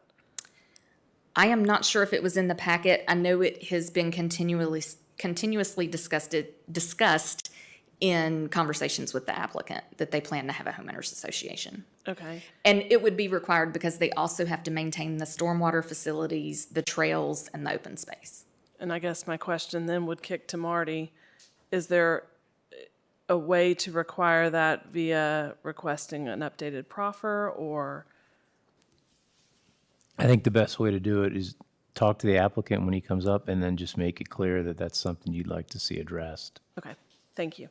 I am not sure if it was in the packet. I know it has been continuously discussed in conversations with the applicant that they plan to have a homeowners association. Okay. And it would be required because they also have to maintain the stormwater facilities, the trails, and the open space. And I guess my question then would kick to Marty. Is there a way to require that via requesting an updated proffer, or? I think the best way to do it is talk to the applicant when he comes up and then just make it clear that that's something you'd like to see addressed. Okay, thank you.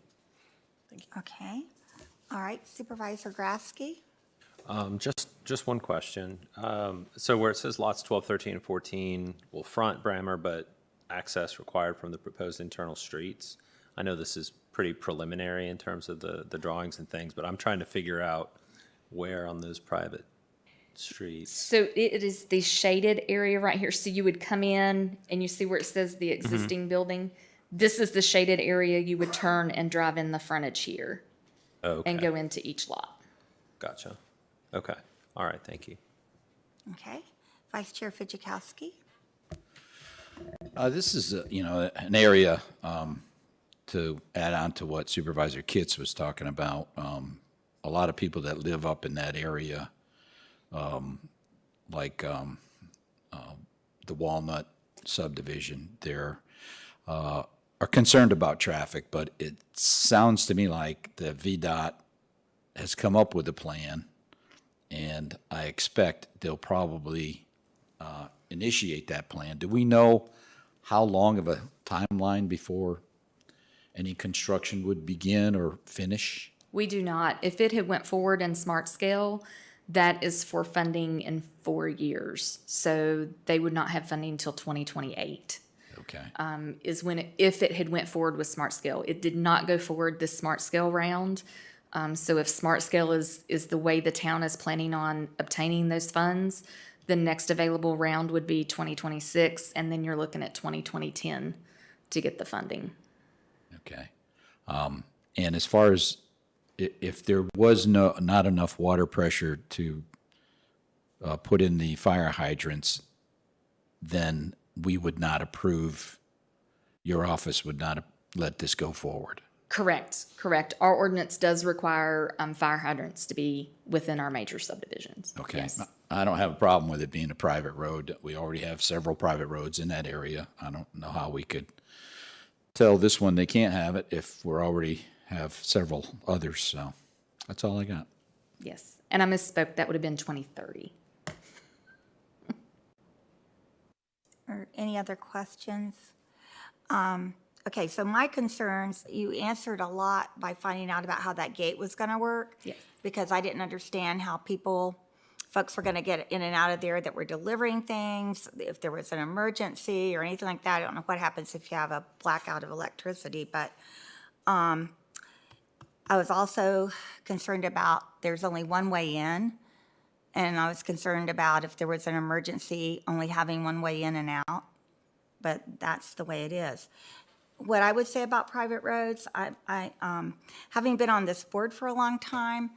Okay. All right, Supervisor Grafsky? Just one question. So where it says lots 12, 13, and 14 will front Brammer, but access required from the proposed internal streets. I know this is pretty preliminary in terms of the drawings and things, but I'm trying to figure out where on those private streets. So it is the shaded area right here. So you would come in and you see where it says the existing building. This is the shaded area you would turn and drive in the frontage here Okay. and go into each lot. Gotcha. Okay. All right. Thank you. Okay. Vice Chair Fitchikowski? This is, an area to add on to what Supervisor Kitts was talking about. A lot of people that live up in that area, like the Walnut subdivision there, are concerned about traffic, but it sounds to me like the VDOT has come up with a plan, and I expect they'll probably initiate that plan. Do we know how long of a timeline before any construction would begin or finish? We do not. If it had went forward in Smart Scale, that is for funding in 4 years. So they would not have funding until 2028. Okay. Is when if it had went forward with Smart Scale. It did not go forward this Smart Scale round. So if Smart Scale is the way the town is planning on obtaining those funds, the next available round would be 2026, and then you're looking at 2010 to get the funding. Okay. And as far as if there was not enough water pressure to put in the fire hydrants, then we would not approve, your office would not let this go forward. Correct. Our ordinance does require fire hydrants to be within our major subdivisions. Okay. Yes. I don't have a problem with it being a private road. We already have several private roads in that area. I don't know how we could tell this one they can't have it if we already have several others. So that's all I got. Yes. And I misspoke. That would have been 2030. Or any other questions? Okay, so my concerns, you answered a lot by finding out about how that gate was going to work. Yes. Because I didn't understand how folks were going to get in and out of there that were delivering things, if there was an emergency or anything like that. I don't know what happens if you have a blackout of electricity, but I was also concerned about there's only one way in, and I was concerned about if there was an emergency, only having one way in and out, but that's the way it is. What I would say about private roads, I having been on this board for a long time,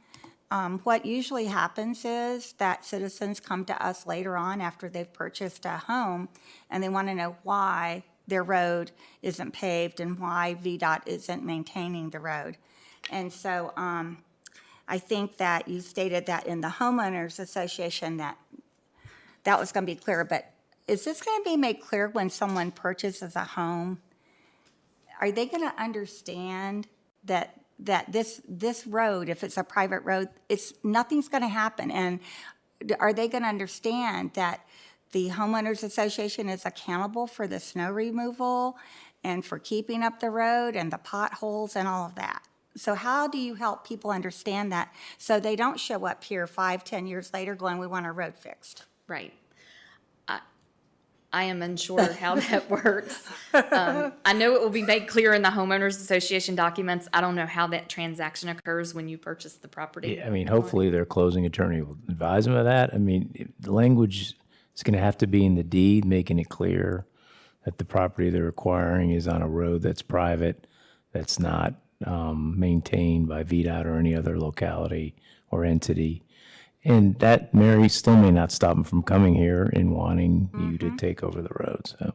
what usually happens is that citizens come to us later on after they've purchased a home, and they want to know why their road isn't paved and why VDOT isn't maintaining the road. And so I think that you stated that in the homeowners association that was going to be clear, but is this going to be made clear when someone purchases a home? Are they going to understand that this road, if it's a private road, nothing's going to happen? And are they going to understand that the homeowners association is accountable for the snow removal and for keeping up the road and the potholes and all of that? So how do you help people understand that so they don't show up here 5-10 years later going, we want our road fixed? Right. I am unsure how that works. I know it will be made clear in the homeowners association documents. I don't know how that transaction occurs when you purchase the property. Yeah, I mean, hopefully their closing attorney will advise them of that. I mean, the language is going to have to be in the deed, making it clear that the property they're acquiring is on a road that's private, that's not maintained by VDOT or any other locality or entity. And that, Mary, still may not stop them from coming here and wanting you to take over the road, so.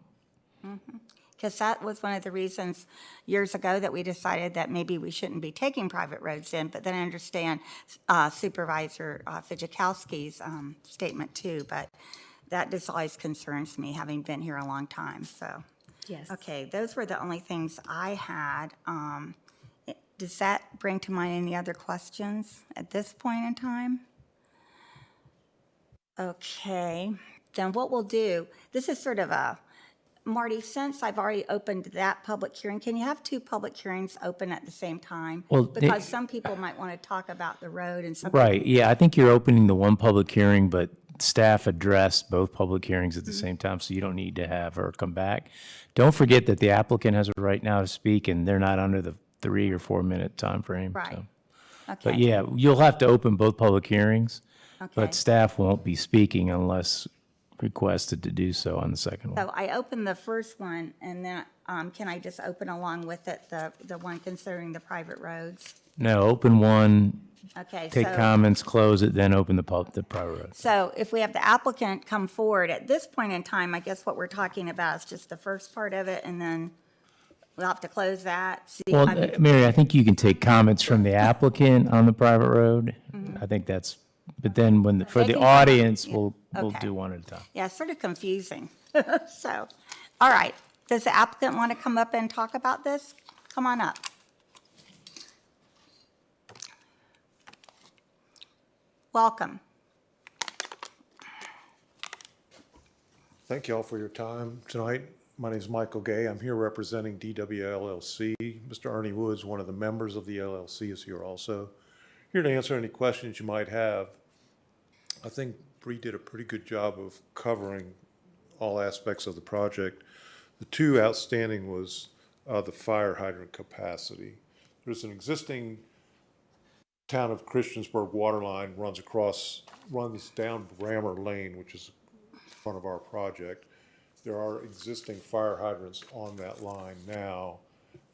Because that was one of the reasons years ago that we decided that maybe we shouldn't be taking private roads in, but then I understand Supervisor Fitchikowski's statement too, but that just always concerns me, having been here a long time, so. Yes. Okay, those were the only things I had. does that bring to mind any other questions at this point in time? Okay, then what we'll do, this is sort of a, Marty, since I've already opened that public hearing, can you have two public hearings open at the same time? Well, Because some people might want to talk about the road and some. Right, yeah, I think you're opening the one public hearing, but staff addressed both public hearings at the same time, so you don't need to have her come back. Don't forget that the applicant has a right now to speak, and they're not under the 3 or 4 minute timeframe. Right. So. Okay. But yeah, you'll have to open both public hearings, Okay. but staff won't be speaking unless requested to do so on the second one. So I opened the first one, and then can I just open along with it the one concerning the private roads? No, open one, Okay, take so, comments, close it, then open the private road. so if we have the applicant come forward, at this point in time, I guess what we're talking about is just the first part of it, and then we'll have to close that. See, Well, I mean, Mary, I think you can take comments from the applicant on the private road. I think that's, but then when, for They the can come up, audience, yeah. we'll Okay. do one at a time. Yeah, it's sort of confusing. So, all right, does the applicant want to come up and talk about this? Come on up. Welcome. Thank you all for your time tonight. My name is Michael Gay. I'm here representing DW LLC. Mr. Ernie Woods, one of the members of the LLC, is here also. Here to answer any questions you might have. I think Bree did a pretty good job of covering all aspects of the project. The two outstanding was the fire hydrant capacity. There's an existing town of Christiansburg water line runs down Brammer Lane, which is in front of our project. There are existing fire hydrants on that line now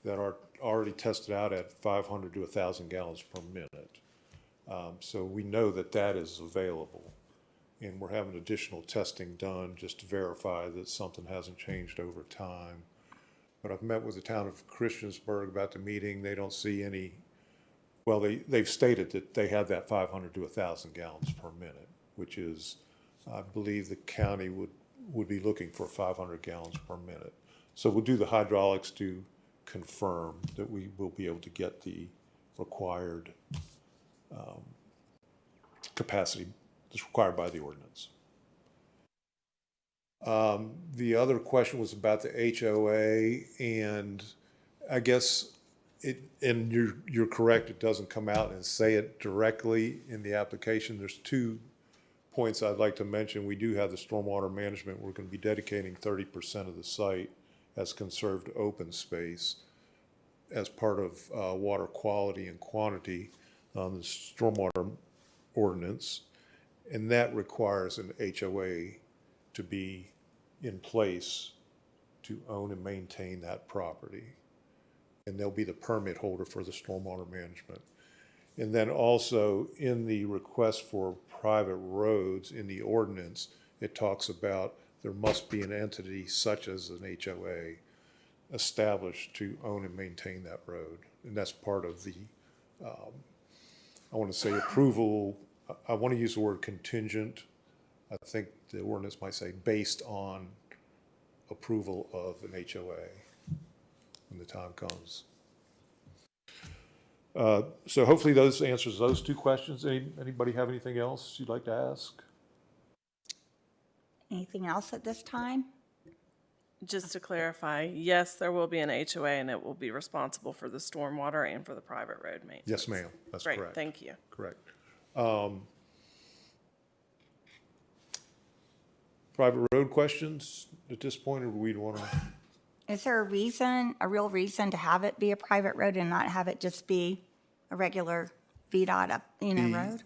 that are already tested out at 500 to 1,000 gallons per minute. So we know that that is available. And we're having additional testing done just to verify that something hasn't changed over time. But I've met with the town of Christiansburg about the meeting. They don't see any, well, they've stated that they have that 500 to 1,000 gallons per minute, which is, I believe the county would be looking for 500 gallons per minute. So we'll do the hydraulics to confirm that we will be able to get the required capacity that's required by the ordinance. The other question was about the HOA, and I guess and you're correct, it doesn't come out and say it directly in the application. There's 2 points I'd like to mention. We do have the stormwater management. We're going to be dedicating 30% of the site as conserved open space as part of water quality and quantity on the stormwater ordinance. And that requires an HOA to be in place to own and maintain that property. And they'll be the permit holder for the stormwater management. And then also in the request for private roads in the ordinance, it talks about there must be an entity such as an HOA established to own and maintain that road. And that's part of the, I want to say approval, I want to use the word contingent. I think the ordinance might say based on approval of an HOA when the time comes. So hopefully those answers those 2 questions. Anybody have anything else you'd like to ask? Anything else at this time? Just to clarify, yes, there will be an HOA, and it will be responsible for the stormwater and for the private road maintenance. Yes, ma'am. That's Great, correct. thank you. Correct. Private road questions at this point, or do we want to? Is there a real reason to have it be a private road and not have it just be a regular VDOT road?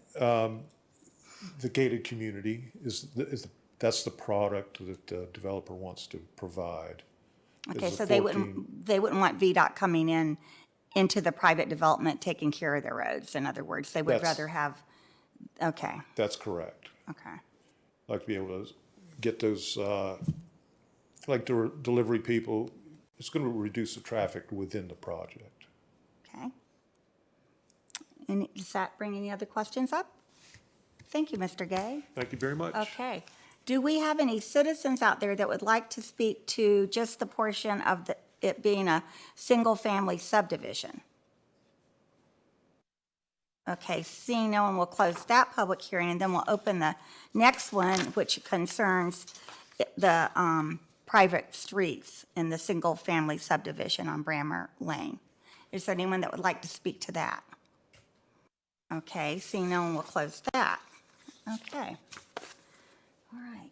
The gated community that's the product that the developer wants to provide. Okay, Is so the they 14 wouldn't want VDOT coming into the private development taking care of the roads. In other words, they would That's- rather have, okay, That's correct. okay. Like to be able to get those, like delivery people, it's going to reduce the traffic within the project. Okay. And does that bring any other questions up? Thank you, Mr. Gay. Thank you very much. Okay. Do we have any citizens out there that would like to speak to just the portion of it being a single-family subdivision? Okay, seeing no one, will close that public hearing, and then we'll open the next one, which concerns the private streets in the single-family subdivision on Brammer Lane. Is there anyone that would like to speak to that? Okay, seeing no one, will close that. Okay. All right.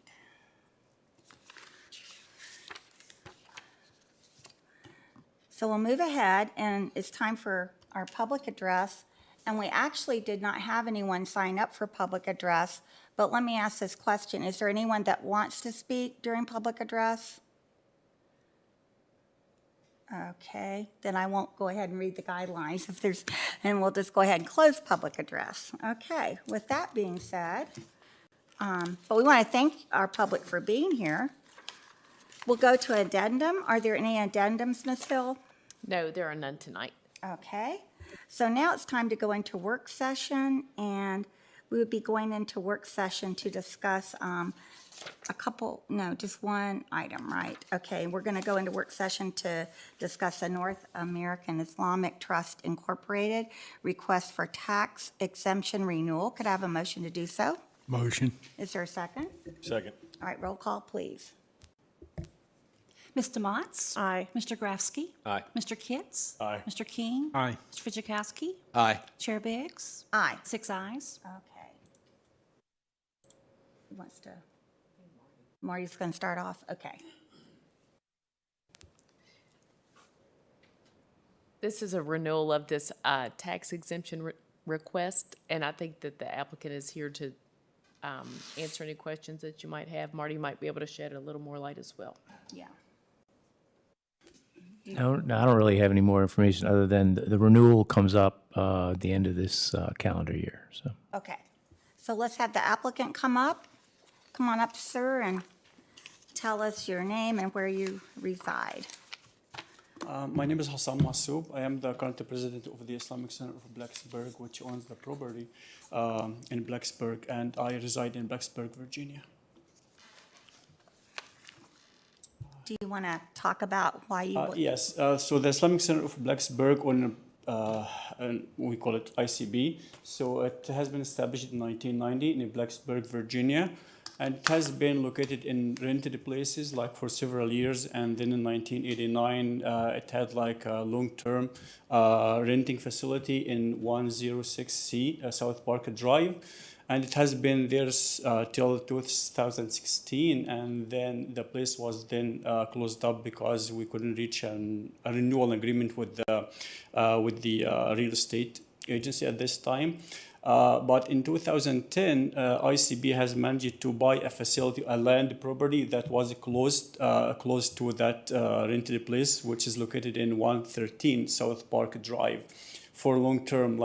So we'll move ahead, and it's time for our public address. And we actually did not have anyone sign up for public address, but let me ask this question. Is there anyone that wants to speak during public address? Okay, then I won't go ahead and read the guidelines if there's, and we'll just go ahead and close public address. Okay, with that being said, but we want to thank our public for being here. We'll go to addendum. Are there any addendums, Ms. Hill? No, there are none tonight. Okay, so now it's time to go into work session, and we would be going into work session to discuss just one item, right? Okay, we're going to go into work session to discuss the North American Islamic Trust Incorporated request for tax exemption renewal. Could I have a motion to do so? Motion. Is there a second? Second. All right, roll call, please. Mr. Motts? Aye. Mr. Grafsky? Aye. Mr. Kitts? Aye. Mr. King? Aye. Mr. Fitchikowski? Aye. Chair Biggs? Aye. 6 ayes. Okay. Who wants to? Marty's going to start off? Okay. This is a renewal of this tax exemption request, and I think that the applicant is here to answer any questions that you might have. Marty might be able to shed a little more light as well. Yeah. No, I don't really have any more information other than the renewal comes up at the end of this calendar year, so. Okay. So let's have the applicant come up. Come on up, sir, and tell us your name and where you reside. My name is Hassan Massoub. I am the current president of the Islamic Center of Blacksburg, which owns the property in Blacksburg, and I reside in Blacksburg, Virginia. Do you want to talk about why you? Yes. So the Islamic Center of Blacksburg, we call it ICB. So it has been established in 1990 in Blacksburg, Virginia. And it has been located in rented places like for several years. And then in 1989, it had like a long-term renting facility in 106C South Park Drive. And it has been there till 2016. And then the place was then closed up because we couldn't reach a renewal agreement with the real estate agency at this time. But in 2010, ICB has managed to buy a facility, a land property that was close to that rented place, which is located in 113 South Park Drive, for long-term,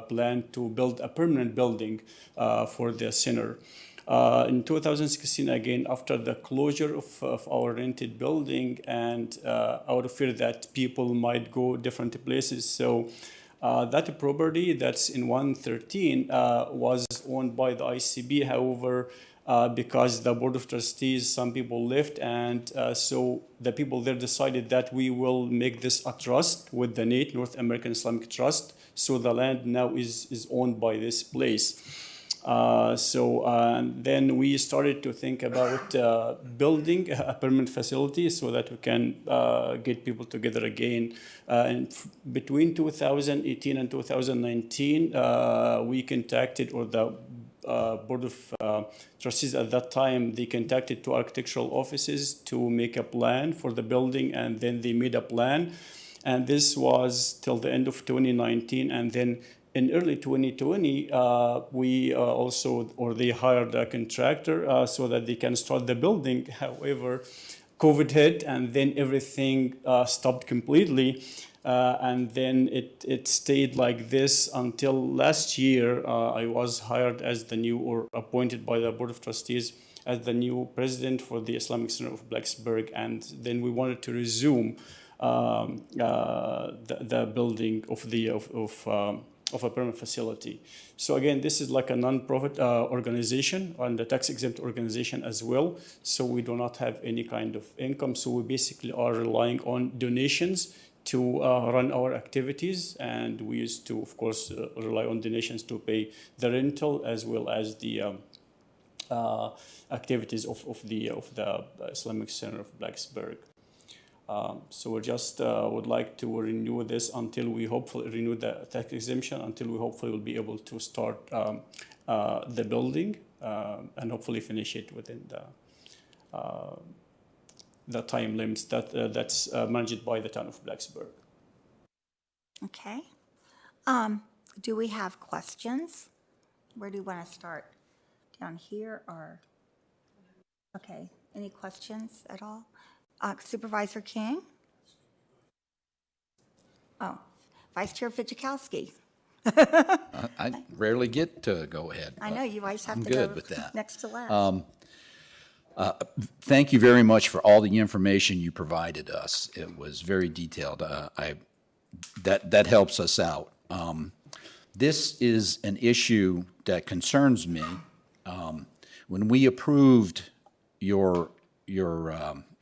plan to build a permanent building for the center. In 2016, again, after the closure of our rented building, and out of fear that people might go different places, so that property that's in 113 was owned by the ICB. However, because the Board of Trustees, some people left, and so the people there decided that we will make this a trust with the NAT, North American Islamic Trust. So the land now is owned by this place. Then we started to think about building a permanent facility so that we can get people together again. And between 2018 and 2019, we contacted, or the Board of Trustees at that time, they contacted two architectural offices to make a plan for the building, and then they made a plan. And this was till the end of 2019, and then in early 2020, they hired a contractor so that they can start the building. However, COVID hit, and then everything stopped completely. And then it stayed like this until last year. I was hired as or appointed by the Board of Trustees as the new president for the Islamic Center of Blacksburg. And then we wanted to resume the building of a permanent facility. So again, this is like a non-profit organization and a tax-exempt organization as well. So we do not have any kind of income. So we basically are relying on donations to run our activities, and we used to, of course, rely on donations to pay the rental as well as the activities of the Islamic Center of Blacksburg. So we just would like to renew this until we hopefully renew the tax exemption, until we hopefully will be able to start the building and hopefully finish it within the time limits that's managed by the town of Blacksburg. Okay. Do we have questions? Where do you want to start? Down here or? Okay, any questions at all? Supervisor King? Oh, Vice Chair Fidzikowski. I rarely get to go ahead. I know, you always have I'm to good go with that. next to last. Thank you very much for all the information you provided us. It was very detailed. That helps us out. This is an issue that concerns me. When we approved your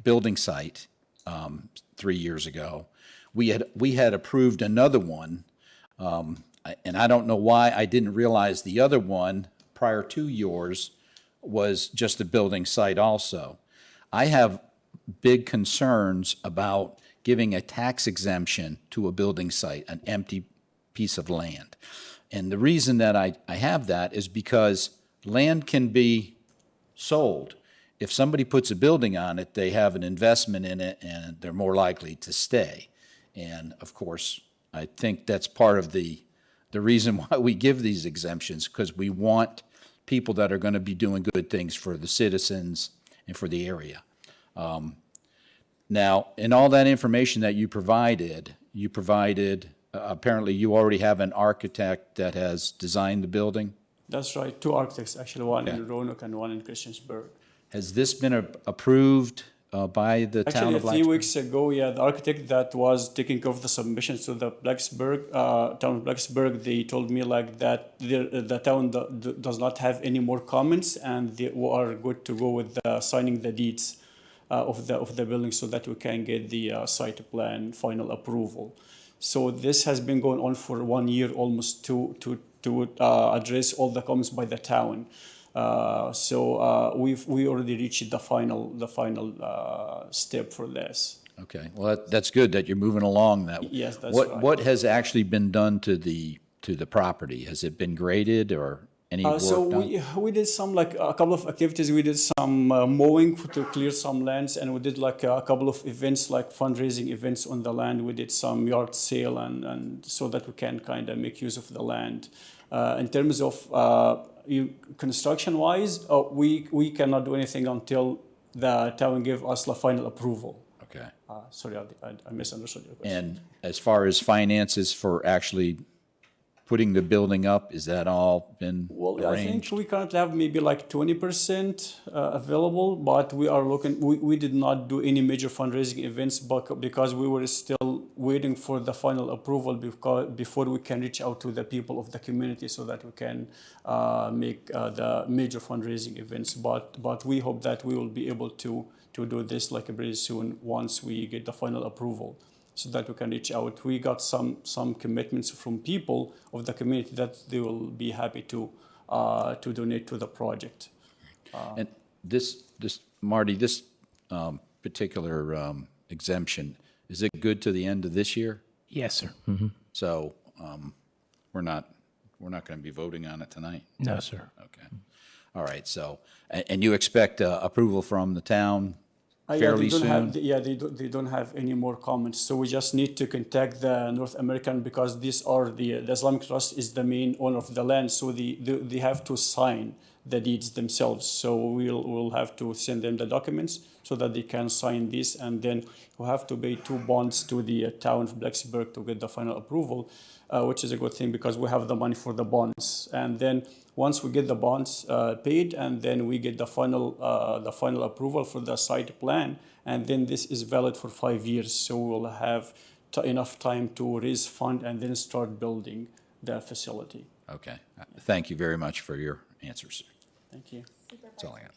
building site 3 years ago, we had approved another one, and I don't know why I didn't realize the other one prior to yours was just a building site also. I have big concerns about giving a tax exemption to a building site, an empty piece of land. And the reason that I have that is because land can be sold. If somebody puts a building on it, they have an investment in it and they're more likely to stay. And of course, I think that's part of the reason why we give these exemptions, because we want people that are going to be doing good things for the citizens and for the area. Now, in all that information that you provided, apparently you already have an architect that has designed the building? That's right, 2 architects, actually, one in Roanoke and one in Christiansburg. Has this been approved by the town Actually, of a few Blacksburg? weeks ago, the architect that was taking care of the submissions to the Blacksburg, town of Blacksburg, they told me like that the town does not have any more comments, and they are good to go with signing the deeds of the building so that we can get the site plan final approval. So this has been going on for 1 year almost to address all the comments by the town. We already reached the final step for this. Okay, well, that's good that you're moving along that way. Yes, that's right. What has actually been done to the property? Has it been graded or any work done? We did some, like a couple of activities. We did some mowing to clear some lands, and we did like a couple of events, like fundraising events on the land. We did some yard sale and so that we can kind of make use of the land. In terms of construction-wise, we cannot do anything until the town give us the final approval. Okay. Sorry, I misunderstood your question. And as far as finances for actually putting the building up, is that all been Well, I think arranged? we currently have maybe like 20% available, but we are looking, we did not do any major fundraising events because we were still waiting for the final approval before we can reach out to the people of the community so that we can make the major fundraising events. But we hope that we will be able to do this like very soon once we get the final approval, so that we can reach out. We got some commitments from people of the community that they will be happy to donate to the project. And this Marty, this particular exemption, is it good to the end of this year? Yes, sir. Mm-hmm. So we're not going to be voting on it tonight? No, sir. Okay. All right. So, and you expect approval from the town fairly soon? They don't have any more comments. So we just need to contact the North American, because these are the Islamic Trust is the main owner of the land. So they have to sign the deeds themselves. So we'll have to send them the documents so that they can sign this, and then we'll have to pay 2 bonds to the town of Blacksburg to get the final approval, which is a good thing because we have the money for the bonds. And then once we get the bonds paid, and then we get the final approval for the site plan, and then this is valid for 5 years. So we'll have enough time to raise fund and then start building the facility. Okay. Thank you very much for your answers. Thank you. That's all I got.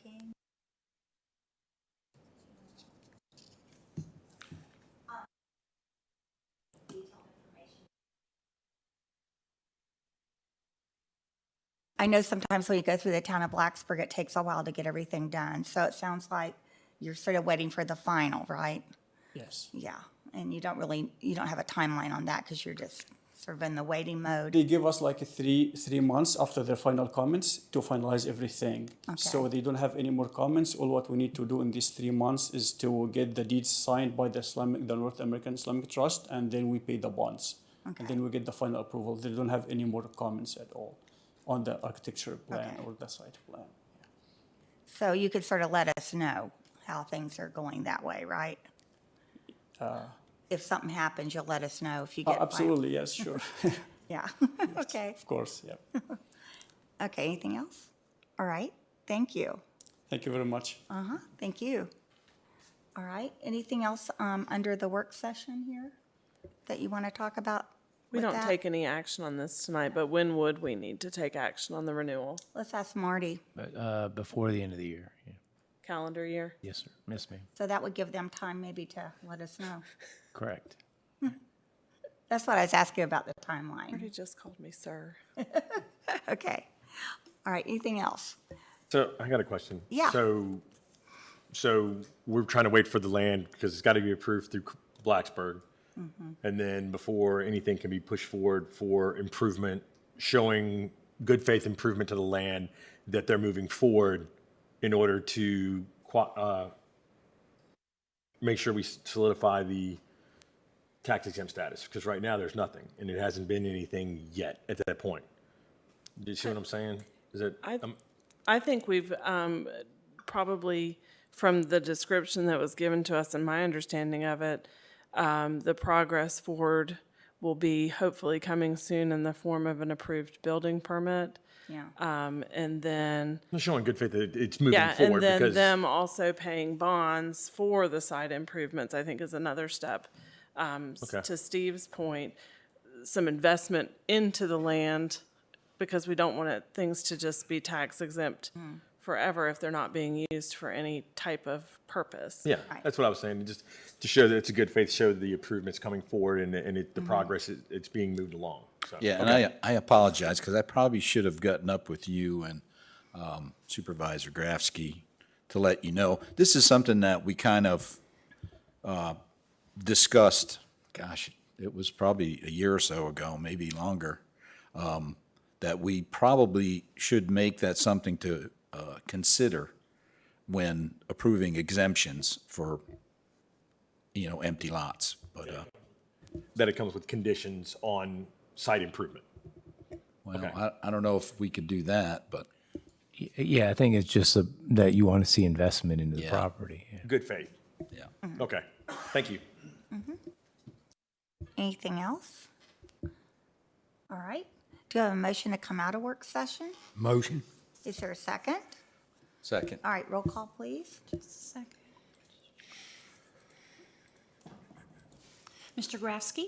I know sometimes when you go through the town of Blacksburg, it takes a while to get everything done. So it sounds like you're sort of waiting for the final, right? Yes. Yeah, and you don't have a timeline on that because you're just sort of in the waiting mode. They give us like three months after their final comments to finalize everything. So they don't have any more comments. All what we need to do in these 3 months is to get the deeds signed by the North American Islamic Trust, and then we pay the bonds. And then we get the final approval. They don't have any more comments at all on the architecture plan or the site plan. So you could sort of let us know how things are going that way, right? If something happens, you'll let us know if you get. Absolutely, yes, sure. Yeah, okay. Of course, yeah. Okay, anything else? All right, thank you. Thank you very much. Thank you. All right, anything else under the work session here that you want to talk about? We with don't that? take any action on this tonight, but when would we need to take action on the renewal? Let's ask Marty. But before the end of the year. Yeah. Calendar year? Yes, sir. Yes, ma'am. So that would give them time maybe to let us know. Correct. That's what I was asking about the timeline. Marty just called me sir. Okay. All right, anything else? So I got a question. Yeah. So we're trying to wait for the land because it's got to be approved through Blacksburg. And then before anything can be pushed forward for improvement, showing good faith improvement to the land that they're moving forward in order to make sure we solidify the tax exempt status. Because right now there's nothing and it hasn't been anything yet at that point. Do you see what I'm saying? Is it? I think we've probably, from the description that was given to us and my understanding of it, the progress forward will be hopefully coming soon in the form of an approved building permit. Yeah. And then, Not showing good faith that it's moving yeah, forward and then because them also paying bonds for the site improvements, I think is another step. To Steve's point, some investment into the land because we don't want things to just be tax exempt forever if they're not being used for any type of purpose. yeah, that's what I was saying. Just to show that it's a good faith, show the improvements coming forward and the progress it's being moved along. So, Yeah, and I apologize because I probably should have gotten up with you and Supervisor Grafsky to let you know. This is something that we kind of discussed, gosh, it was probably a year or so ago, maybe longer, that we probably should make that something to consider when approving exemptions for, empty lots. But that it comes with conditions on site improvement. well, I don't know if we could do that, but Yeah, I think it's just that you want to see investment into the Yeah. property. Yeah. Good faith. yeah. Okay, thank you. Anything else? All right. Do you have a motion to come out of work session? Motion. Is there a second? Second. All right, roll call, please. Just a second. Mr. Grafsky?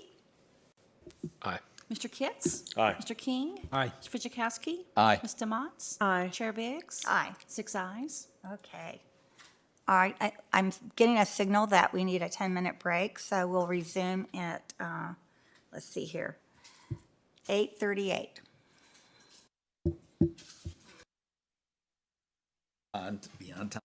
Aye. Mr. Kitts? Aye. Mr. King? Aye. Mr. Fidzikowski? Aye. Ms. Demotz? Aye. Chair Biggs? Aye. 6 ayes. Okay. All right, I'm getting a signal that we need a 10-minute break, so we'll resume at, let's see here, 8:38. Be on time.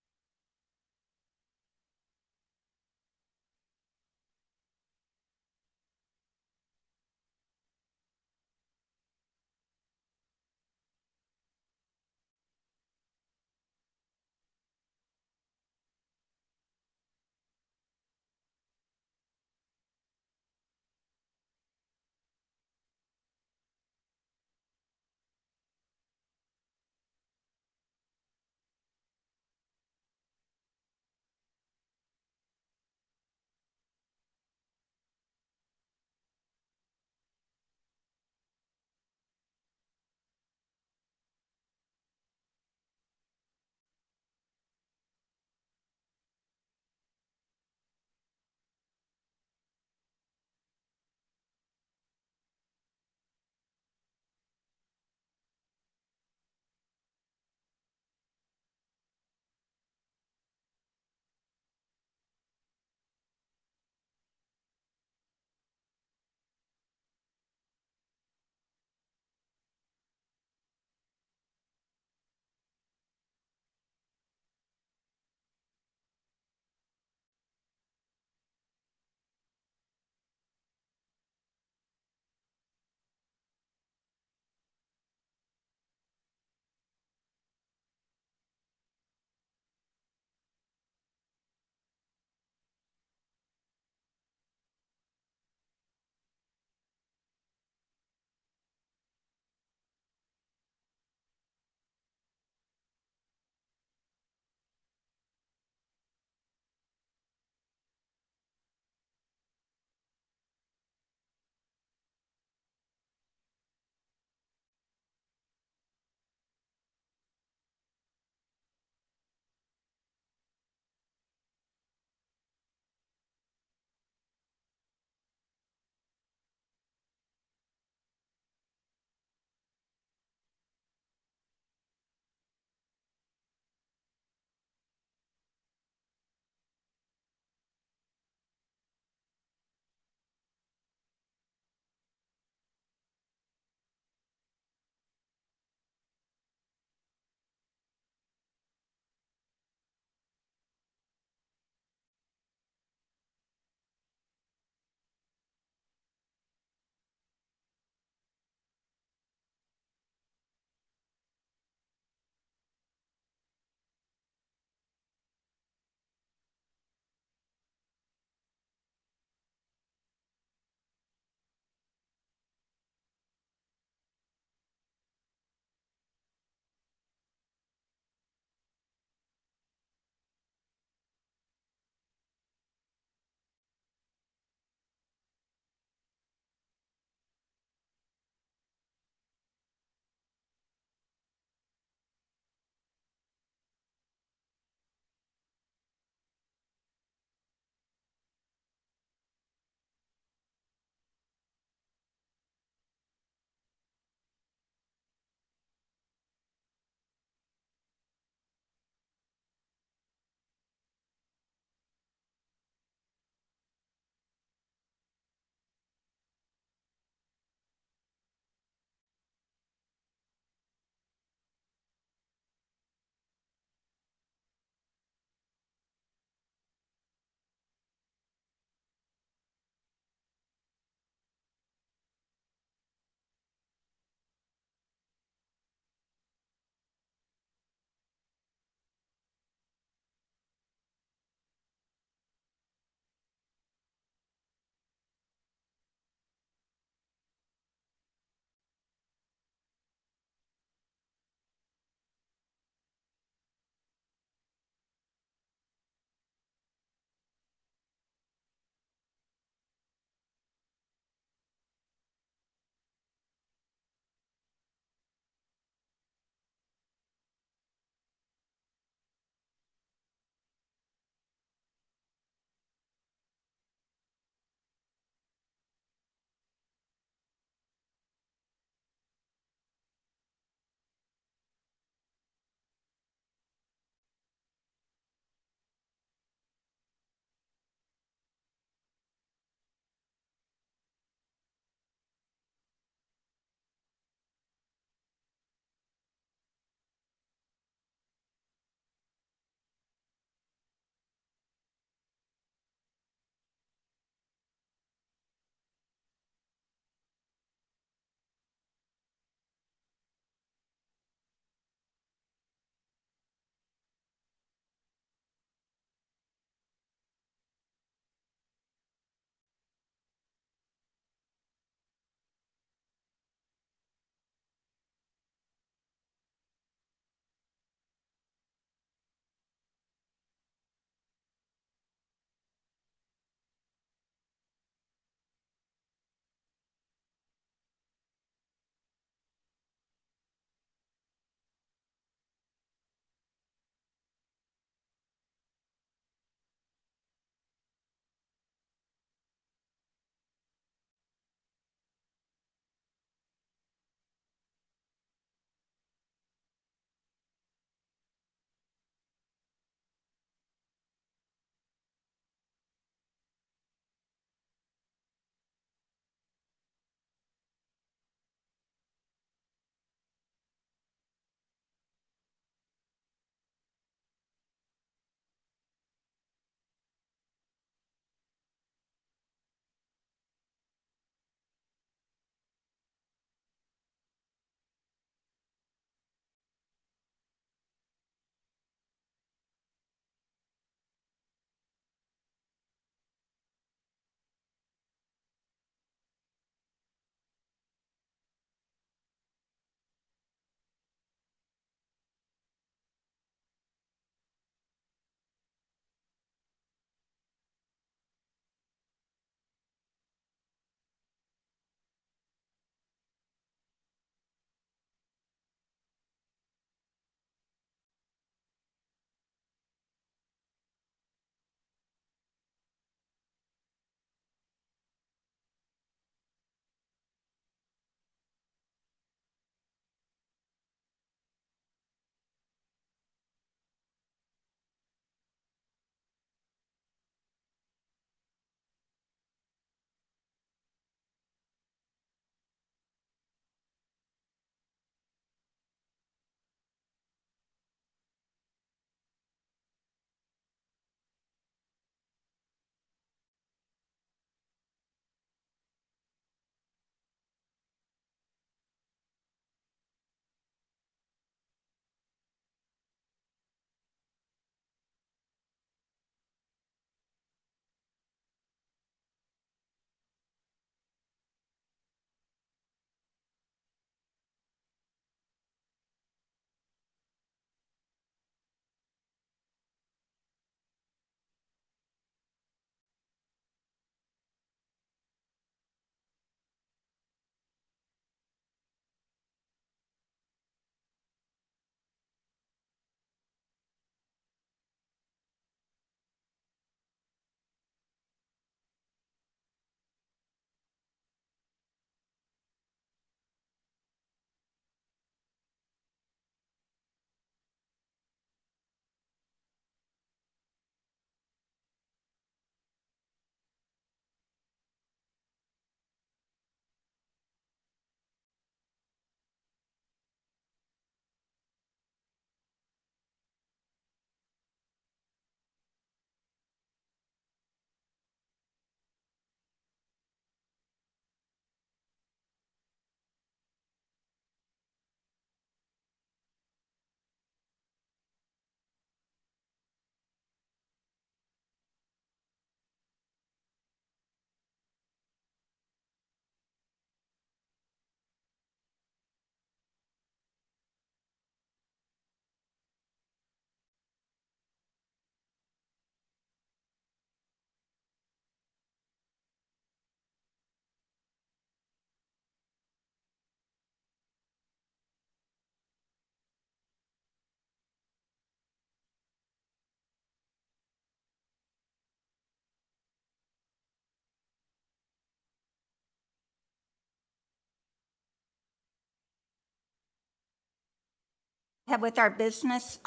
ahead with our business.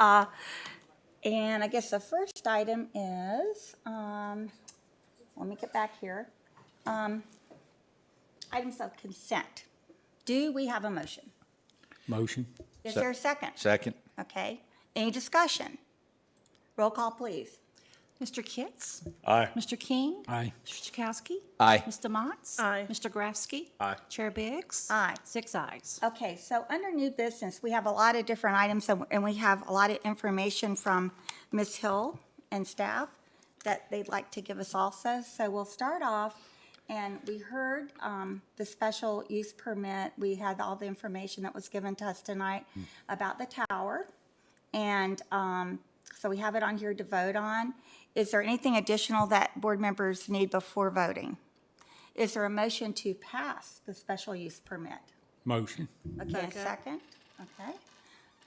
And I guess the first item is, let me get back here. Items of consent. Do we have a motion? Motion. Is there a second? Second. Okay. Any discussion? Roll call, please. Mr. Kitts? Aye. Mr. King? Aye. Mr. Chakowski? Aye. Mr. Motts? Aye. Mr. Grafsky? Aye. Chair Biggs? Aye. 6 ayes. Okay, so under new business, we have a lot of different items, and we have a lot of information from Ms. Hill and staff that they'd like to give us also. So we'll start off, and we heard the special use permit. We had all the information that was given to us tonight about the tower, and so we have it on here to vote on. Is there anything additional that board members need before voting? Is there a motion to pass the special use permit? Motion. Okay, a second? Okay.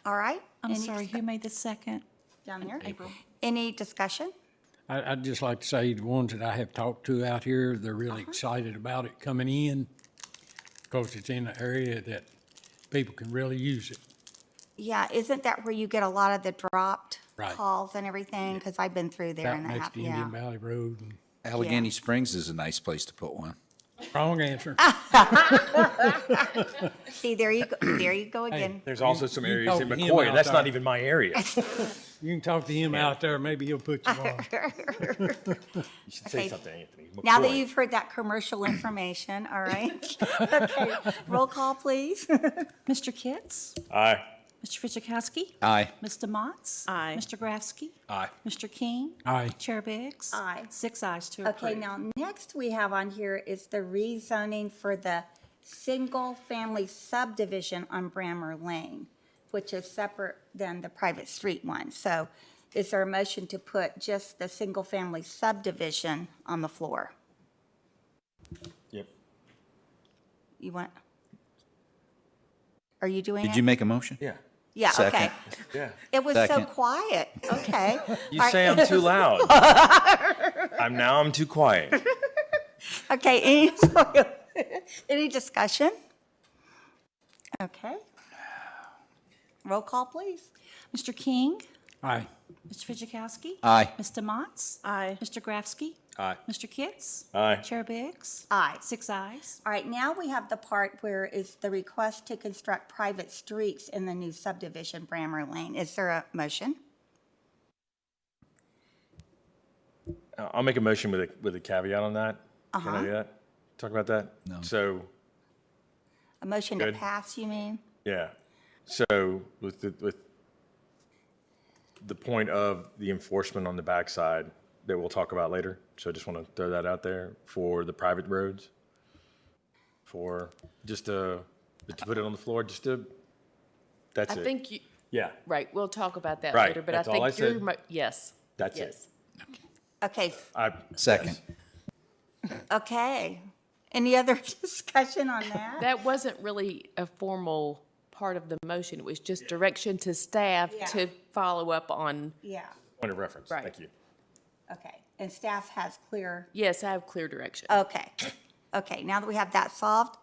All right. I'm Any sorry, who made the second? Down there? April. Any discussion? I'd just like to say the ones that I have talked to out here, they're really excited about it coming in because it's in an area that people can really use it. Yeah, isn't that where you get a lot of the dropped Right. calls and everything? Because I've been through there Out and next to yeah. Indian Valley Road. And Allegheny Springs is a nice place to put one. wrong answer. See, there you go again. There's also some you areas talk in to him McCoy, and that's outside. not even my area. You can talk to him out there, maybe he'll put you on. You should say Okay. something, Anthony. Now that McCoy. you've heard that commercial information, all right? Okay, roll call, please. Mr. Kitts? Aye. Mr. Fidzikowski? Aye. Mr. Motts? Aye. Mr. Grafsky? Aye. Mr. King? Aye. Chair Biggs? Aye. 6 ayes to approve. Okay, now, next we have on here is the rezoning for the single-family subdivision on Brammer Lane, which is separate than the private street one. So is there a motion to put just the single-family subdivision on the floor? Yep. You want? Are you doing it? Did you make a motion? Yeah. Yeah, okay. Second. Yeah. It was so Second. quiet. Okay. You All say right. I'm too loud. I'm too quiet. Okay, any discussion? Okay. Roll call, please. Mr. King? Aye. Mr. Fidzikowski? Aye. Mr. Motts? Aye. Mr. Grafsky? Aye. Mr. Kitts? Aye. Chair Biggs? Aye. 6 ayes. All right, now we have the part where is the request to construct private streets in the new subdivision, Brammer Lane. Is there a motion? I'll make a motion with a caveat on that. Can I do that? Talk about that? No. So, A motion to Good. pass, you mean? yeah. So with the point of the enforcement on the backside that we'll talk about later. So I just want to throw that out there for the private roads. For just to put it on the floor, that's I it. think you, Yeah, right, we'll talk about that Right, later, but that's I all I think you're, said. yes. That's it. yes. Okay, Second. okay. Any other discussion on that? That wasn't really a formal part of the motion. It was just direction to staff Yeah. to follow up on, Yeah, Point of reference. Right. Thank you. okay. And staff has clear, yes, I have clear direction. okay. Okay, now that we have that solved,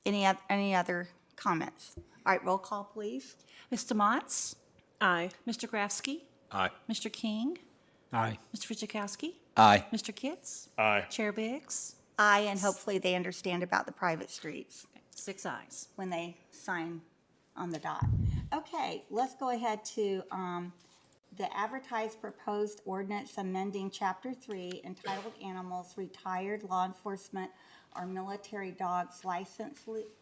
any other comments? All right, roll call, please. Mr. Motts? Aye. Mr. Grafsky? Aye. Mr. King? Aye. Mr. Fidzikowski? Aye. Mr. Kitts? Aye. Chair Biggs? Aye, and hopefully they understand about the private streets 6 ayes. when they sign on the dot. Okay, let's go ahead to the advertised proposed ordinance amending Chapter 3 entitled Animals, Retired Law Enforcement or Military Dogs License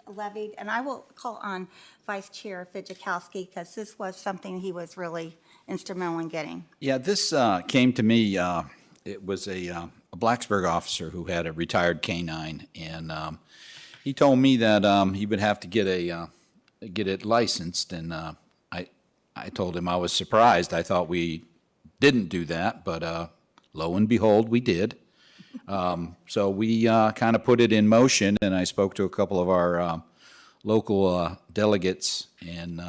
Levied. And I will call on Vice Chair Fidzikowski because this was something he was really instrumental in getting. Yeah, this came to me, it was a Blacksburg officer who had a retired canine, and he told me that he would have to get it licensed, and I told him I was surprised. I thought we didn't do that, but lo and behold, we did. So we kind of put it in motion, and I spoke to a couple of our local delegates, and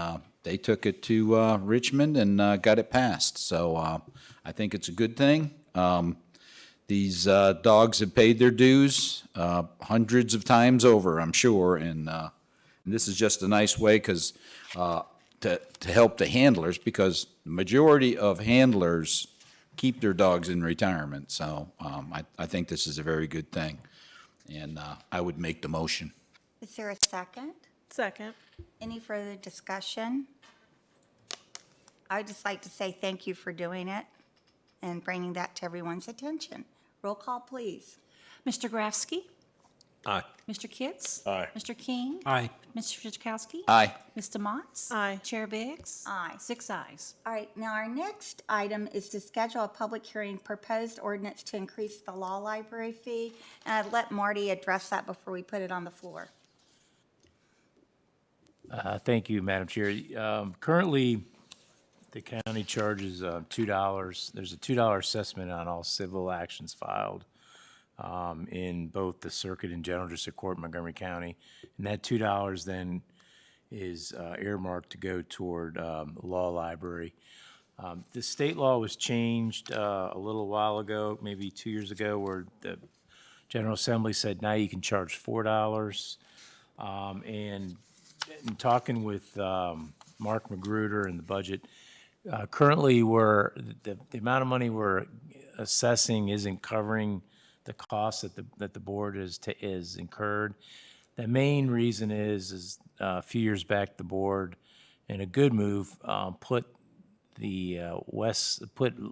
they took it to Richmond and got it passed. So I think it's a good thing. These dogs have paid their dues hundreds of times over, I'm sure, and this is just a nice way because to help the handlers, because the majority of handlers keep their dogs in retirement. So I think this is a very good thing, and I would make the motion. Is there a second? Second. Any further discussion? I would just like to say thank you for doing it and bringing that to everyone's attention. Roll call, please. Mr. Grafsky? Aye. Mr. Kitts? Aye. Mr. King? Aye. Mr. Fidzikowski? Aye. Mr. Motts? Aye. Chair Biggs? Aye. 6 ayes. All right, now our next item is to schedule a public hearing, proposed ordinance to increase the law library fee. And I'd let Marty address that before we put it on the floor. Thank you, Madam Chair. Currently, the county charges $2. There's a $2 assessment on all civil actions filed in both the Circuit and General District Court in Montgomery County. And that $2 then is earmarked to go toward law library. The state law was changed a little while ago, maybe 2 years ago, where the General Assembly said now you can charge $4. And in talking with Mark Magruder and the budget, currently the amount of money we're assessing isn't covering the costs that the board is incurred. The main reason is a few years back, the board, in a good move, put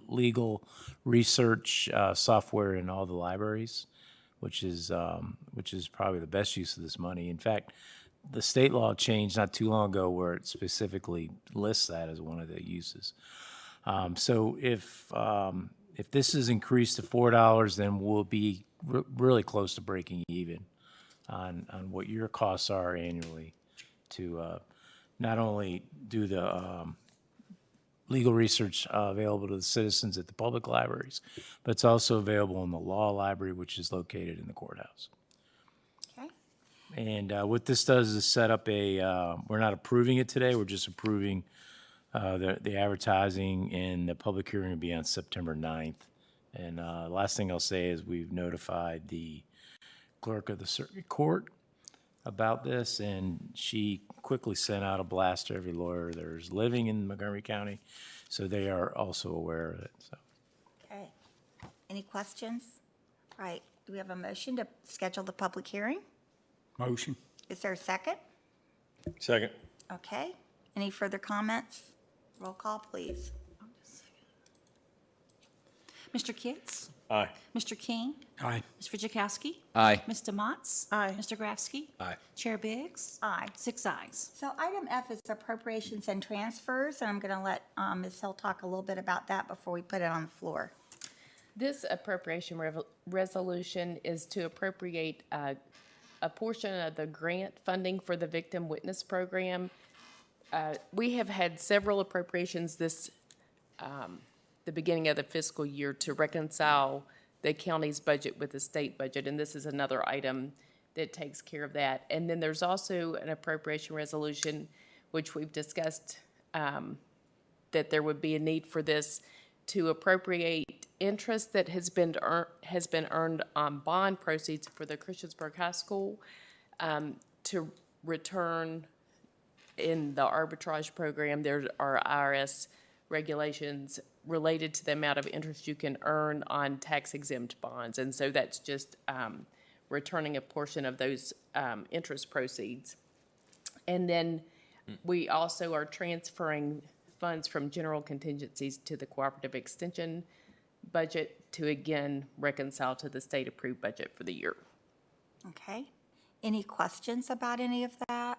legal research software in all the libraries, which is probably the best use of this money. In fact, the state law changed not too long ago where it specifically lists that as one of the uses. So if this is increased to $4, then we'll be really close to breaking even on what your costs are annually to not only do the legal research available to the citizens at the public libraries, but it's also available in the law library, which is located in the courthouse. Okay. And what this does is set up we're not approving it today, we're just approving the advertising, and the public hearing will be on September 9th. And last thing I'll say is we've notified the clerk of the circuit court about this, and she quickly sent out a blast to every lawyer there's living in Montgomery County, so they are also aware of it. So. Okay. Any questions? All right, do we have a motion to schedule the public hearing? Motion. Is there a second? Second. Okay. Any further comments? Roll call, please. Mr. Kitts? Aye. Mr. King? Aye. Mr. Fidzikowski? Aye. Mr. Motts? Aye. Mr. Grafsky? Aye. Chair Biggs? Aye. 6 ayes. So item F is appropriations and transfers, and I'm going to let Ms. Hill talk a little bit about that before we put it on the floor. This appropriation resolution is to appropriate a portion of the grant funding for the Victim Witness Program. We have had several appropriations the beginning of the fiscal year to reconcile the county's budget with the state budget, and this is another item that takes care of that. And then there's also an appropriation resolution, which we've discussed, that there would be a need for this to appropriate interest that has been earned on bond proceeds for the Christiansburg High School to return in the arbitrage program. There are IRS regulations related to the amount of interest you can earn on tax-exempt bonds. And so that's just returning a portion of those interest proceeds. And then we also are transferring funds from general contingencies to the cooperative extension budget to, again, reconcile to the state-approved budget for the year. Okay. Any questions about any of that?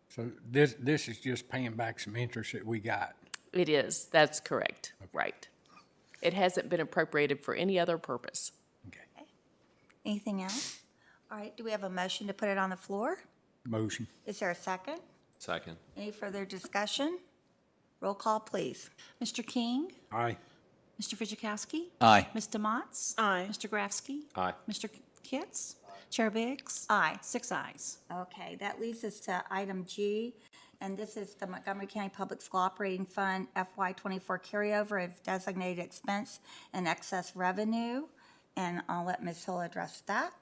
So this is just paying back some interest that we got. It is. That's correct. Right. It hasn't been appropriated for any other purpose. Okay. Anything else? All right, do we have a motion to put it on the floor? Motion. Is there a second? Second. Any further discussion? Roll call, please. Mr. King? Aye. Mr. Fidzikowski? Aye. Mr. Motts? Aye. Mr. Grafsky? Aye. Mr. Kitts? Chair Biggs? Aye. 6 ayes. Okay, that leads us to item G, and this is the Montgomery County Public School Operating Fund FY24 carryover of designated expense and excess revenue, and I'll let Ms. Hill address that.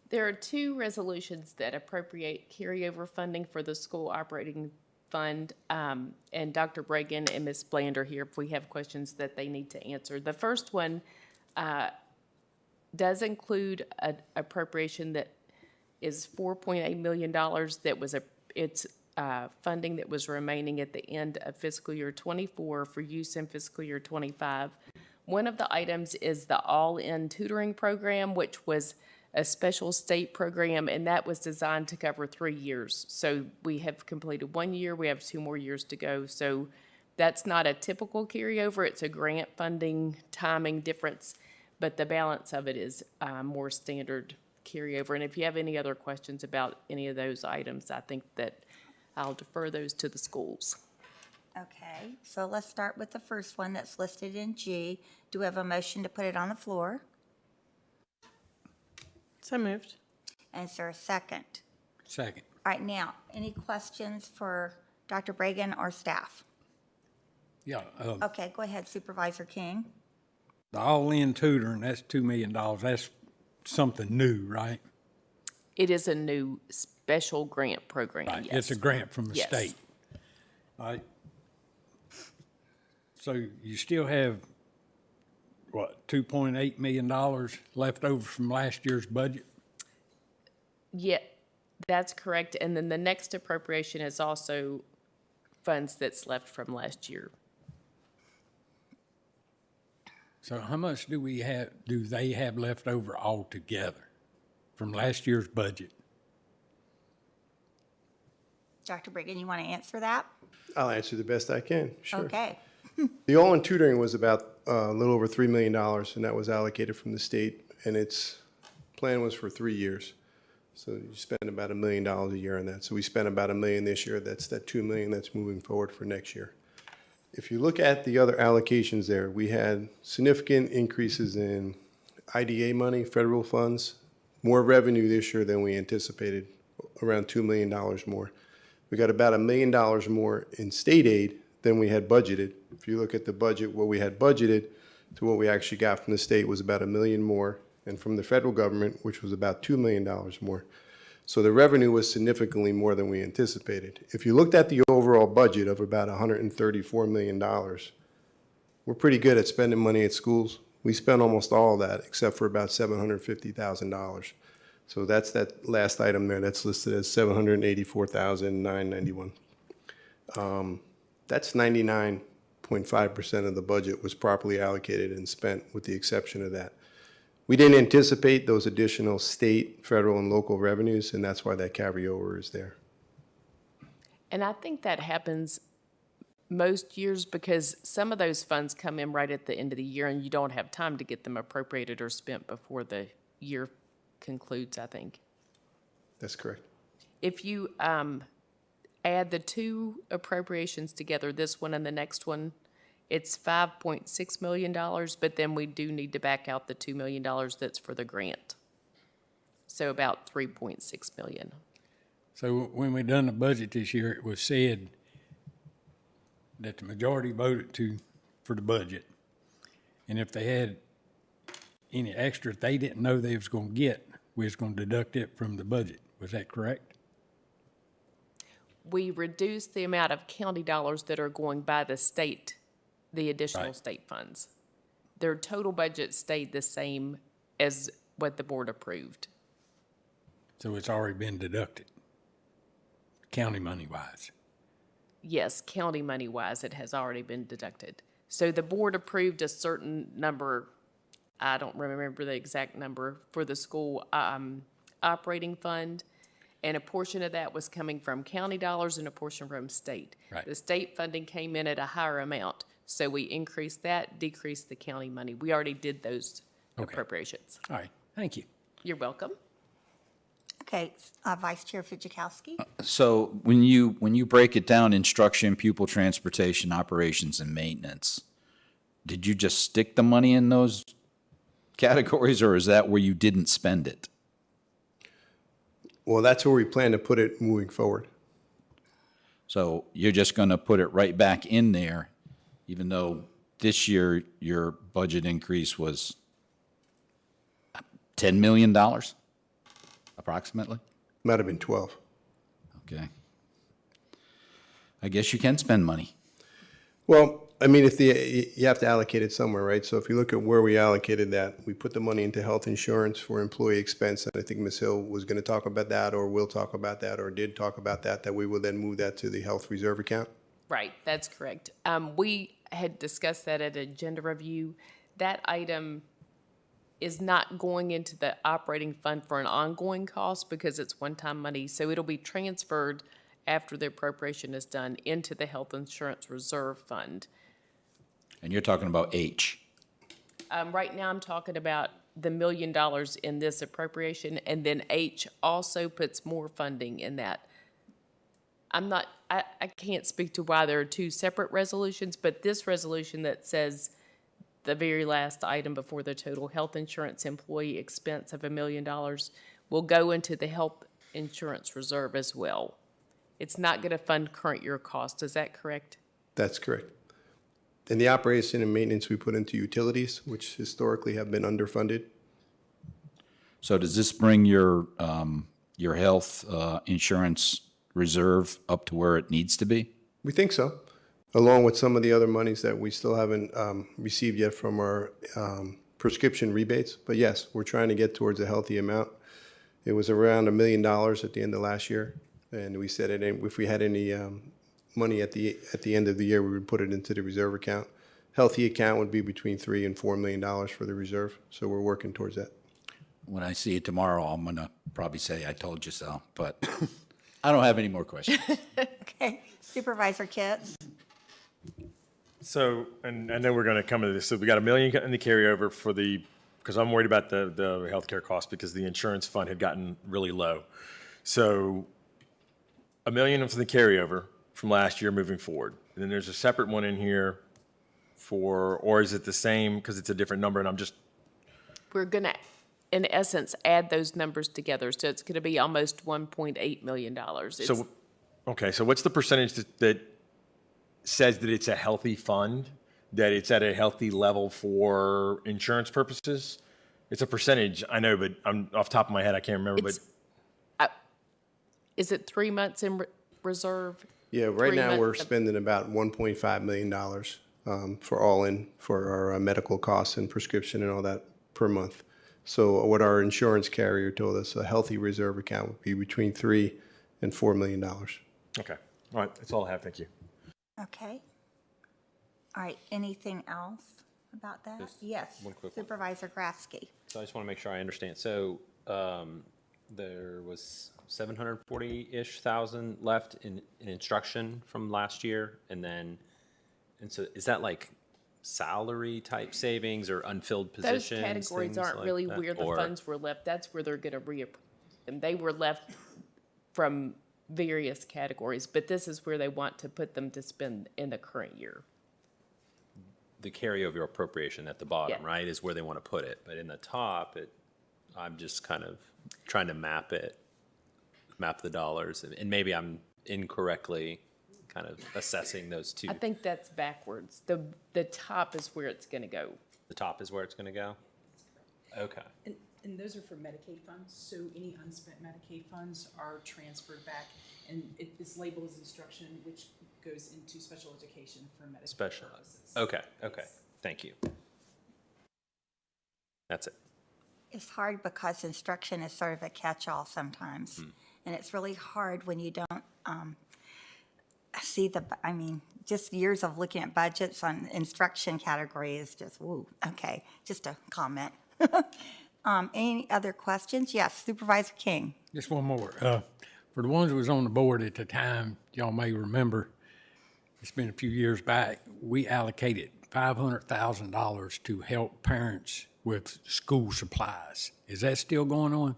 There are two resolutions that appropriate carryover funding for the school operating fund, and Dr. Bregan and Ms. Bland are here if we have questions that they need to answer. The first one does include an appropriation that is $4.8 million that was funding that was remaining at the end of fiscal year 24 for use in fiscal year 25. One of the items is the all-in tutoring program, which was a special state program, and that was designed to cover 3 years. So we have completed 1 year, we have 2 more years to go. So that's not a typical carryover, it's a grant funding timing difference, but the balance of it is more standard carryover. And if you have any other questions about any of those items, I think that I'll defer those to the schools. Okay, so let's start with the first one that's listed in G. Do we have a motion to put it on the floor? So moved. And is there a second? Second. All right, now, any questions for Dr. Bregan or staff? Yeah, Okay, go ahead, Supervisor King. the all-in tutoring, that's $2 million. That's something new, right? It is a new special grant program, Right. yes. It's a grant from the Yes. state. All right. So you still have, what, $2.8 million left over from last year's budget? Yeah, that's correct. And then the next appropriation is also funds that's left from last year. So how much do they have left over altogether from last year's budget? Dr. Bregan, you want to answer that? I'll answer the best I can, sure. Okay. The all-in tutoring was about a little over $3 million, and that was allocated from the state, and its plan was for 3 years. So you spend about $1 million a year on that. So we spent about $1 million this year. That's that $2 million that's moving forward for next year. If you look at the other allocations there, we had significant increases in IDA money, federal funds, more revenue this year than we anticipated, around $2 million more. We got about $1 million more in state aid than we had budgeted. If you look at the budget, what we had budgeted to what we actually got from the state was about $1 million more, and from the federal government, which was about $2 million more. So the revenue was significantly more than we anticipated. If you looked at the overall budget of about $134 million, we're pretty good at spending money at schools. We spent almost all of that except for about $750,000. So that's that last item there that's listed as $784,991. That's 99.5% of the budget was properly allocated and spent, with the exception of that. We didn't anticipate those additional state, federal, and local revenues, and that's why that carryover is there. And I think that happens most years because some of those funds come in right at the end of the year and you don't have time to get them appropriated or spent before the year concludes, I think. That's correct. If you add the two appropriations together, this one and the next one, it's $5.6 million, but then we do need to back out the $2 million that's for the grant. So about $3.6 million. So when we done the budget this year, it was said that the majority voted for the budget. And if they had any extra they didn't know they was gonna get, we was gonna deduct it from the budget. Was that correct? We reduced the amount of county dollars that are going by the state, the additional Right. state funds. Their total budget stayed the same as what the board approved. So it's already been deducted, county money-wise. Yes, county money-wise, it has already been deducted. So the board approved a certain number, I don't remember the exact number, for the school operating fund, and a portion of that was coming from county dollars and a portion from state. Right. The state funding came in at a higher amount, so we increased that, decreased the county money. We already did those appropriations. All right, thank you. You're welcome. Okay, Vice Chair Fitchikowski. So when you break it down, instruction, pupil transportation, operations, and maintenance, did you just stick the money in those categories, or is that where you didn't spend it? Well, that's where we plan to put it moving forward. So you're just going to put it right back in there, even though this year your budget increase was $10 million, approximately? Might have been 12. Okay. I guess you can spend money. Well, I mean, you have to allocate it somewhere, right? So if you look at where we allocated that, we put the money into health insurance for employee expense. And I think Ms. Hill was going to talk about that, or will talk about that, or did talk about that we will then move that to the health reserve account. Right, that's correct. We had discussed that at agenda review. That item is not going into the operating fund for an ongoing cost because it's one-time money. So it'll be transferred after the appropriation is done into the health insurance reserve fund. And you're talking about H. Right now, I'm talking about the $1 million in this appropriation, and then H also puts more funding in that. I can't speak to why there are two separate resolutions, but this resolution that says the very last item before the total health insurance employee expense of $1 million will go into the health insurance reserve as well. It's not going to fund current year costs. Is that correct? That's correct. And the operation and maintenance we put into utilities, which historically have been underfunded. So does this bring your health insurance reserve up to where it needs to be? We think so, along with some of the other monies that we still haven't received yet from our prescription rebates. But yes, we're trying to get towards a healthy amount. It was around $1 million at the end of last year. And we said if we had any money at the end of the year, we would put it into the reserve account. Healthy account would be between $3 and $4 million for the reserve. So we're working towards that. When I see it tomorrow, I'm going to probably say, I told you so, but I don't have any more questions. Okay, Supervisor Kitts. So, and I know we're going to come to this. So we got $1 million in the carryover for because I'm worried about the healthcare costs because the insurance fund had gotten really low. So $1 million for the carryover from last year moving forward. And then there's a separate one in here or is it the same because it's a different number and We're going to, in essence, add those numbers together. So it's going to be almost $1.8 million. So what's the percentage that says that it's a healthy fund, that it's at a healthy level for insurance purposes? It's a percentage, I know, but I'm off the top of my head, I can't remember. Is it 3 months in reserve? Yeah, right now we're spending about $1.5 million for all in for our medical costs and prescription and all that per month. So what our insurance carrier told us, a healthy reserve account would be between $3 and $4 million. Okay. All right. That's all I have. Thank you. Okay. All right, anything else about that? Just Yes, one quick one. Supervisor Grafsky. So I just want to make sure I understand. So there was 740-ish thousand left in instruction from last year, and so is that like salary type savings or unfilled positions? Those categories things aren't like really that? where the funds were left. That's where they're going to and they were left from various categories, but this is where they want to put them to spend in the current year. The carryover appropriation at the bottom, Yeah. right, is where they want to put it. But in the top, I'm just kind of trying to map the dollars, and maybe I'm incorrectly kind of assessing those two. I think that's backwards. The top is where it's going to go. The top is where it's going to go? Okay. And those are for Medicaid funds, so any unspent Medicaid funds are transferred back, and it's labeled as instruction, which goes into special education for Medicaid Special. purposes. Okay. Thank you. That's it. It's hard because instruction is sort of a catch-all sometimes. And it's really hard when you don't see just years of looking at budgets on instruction category is just, woo, okay, just a comment. Any other questions? Yes, Supervisor King. Just one more. For the ones who was on the board at the time, y'all may remember, it's been a few years back, we allocated $500,000 to help parents with school supplies. Is that still going on?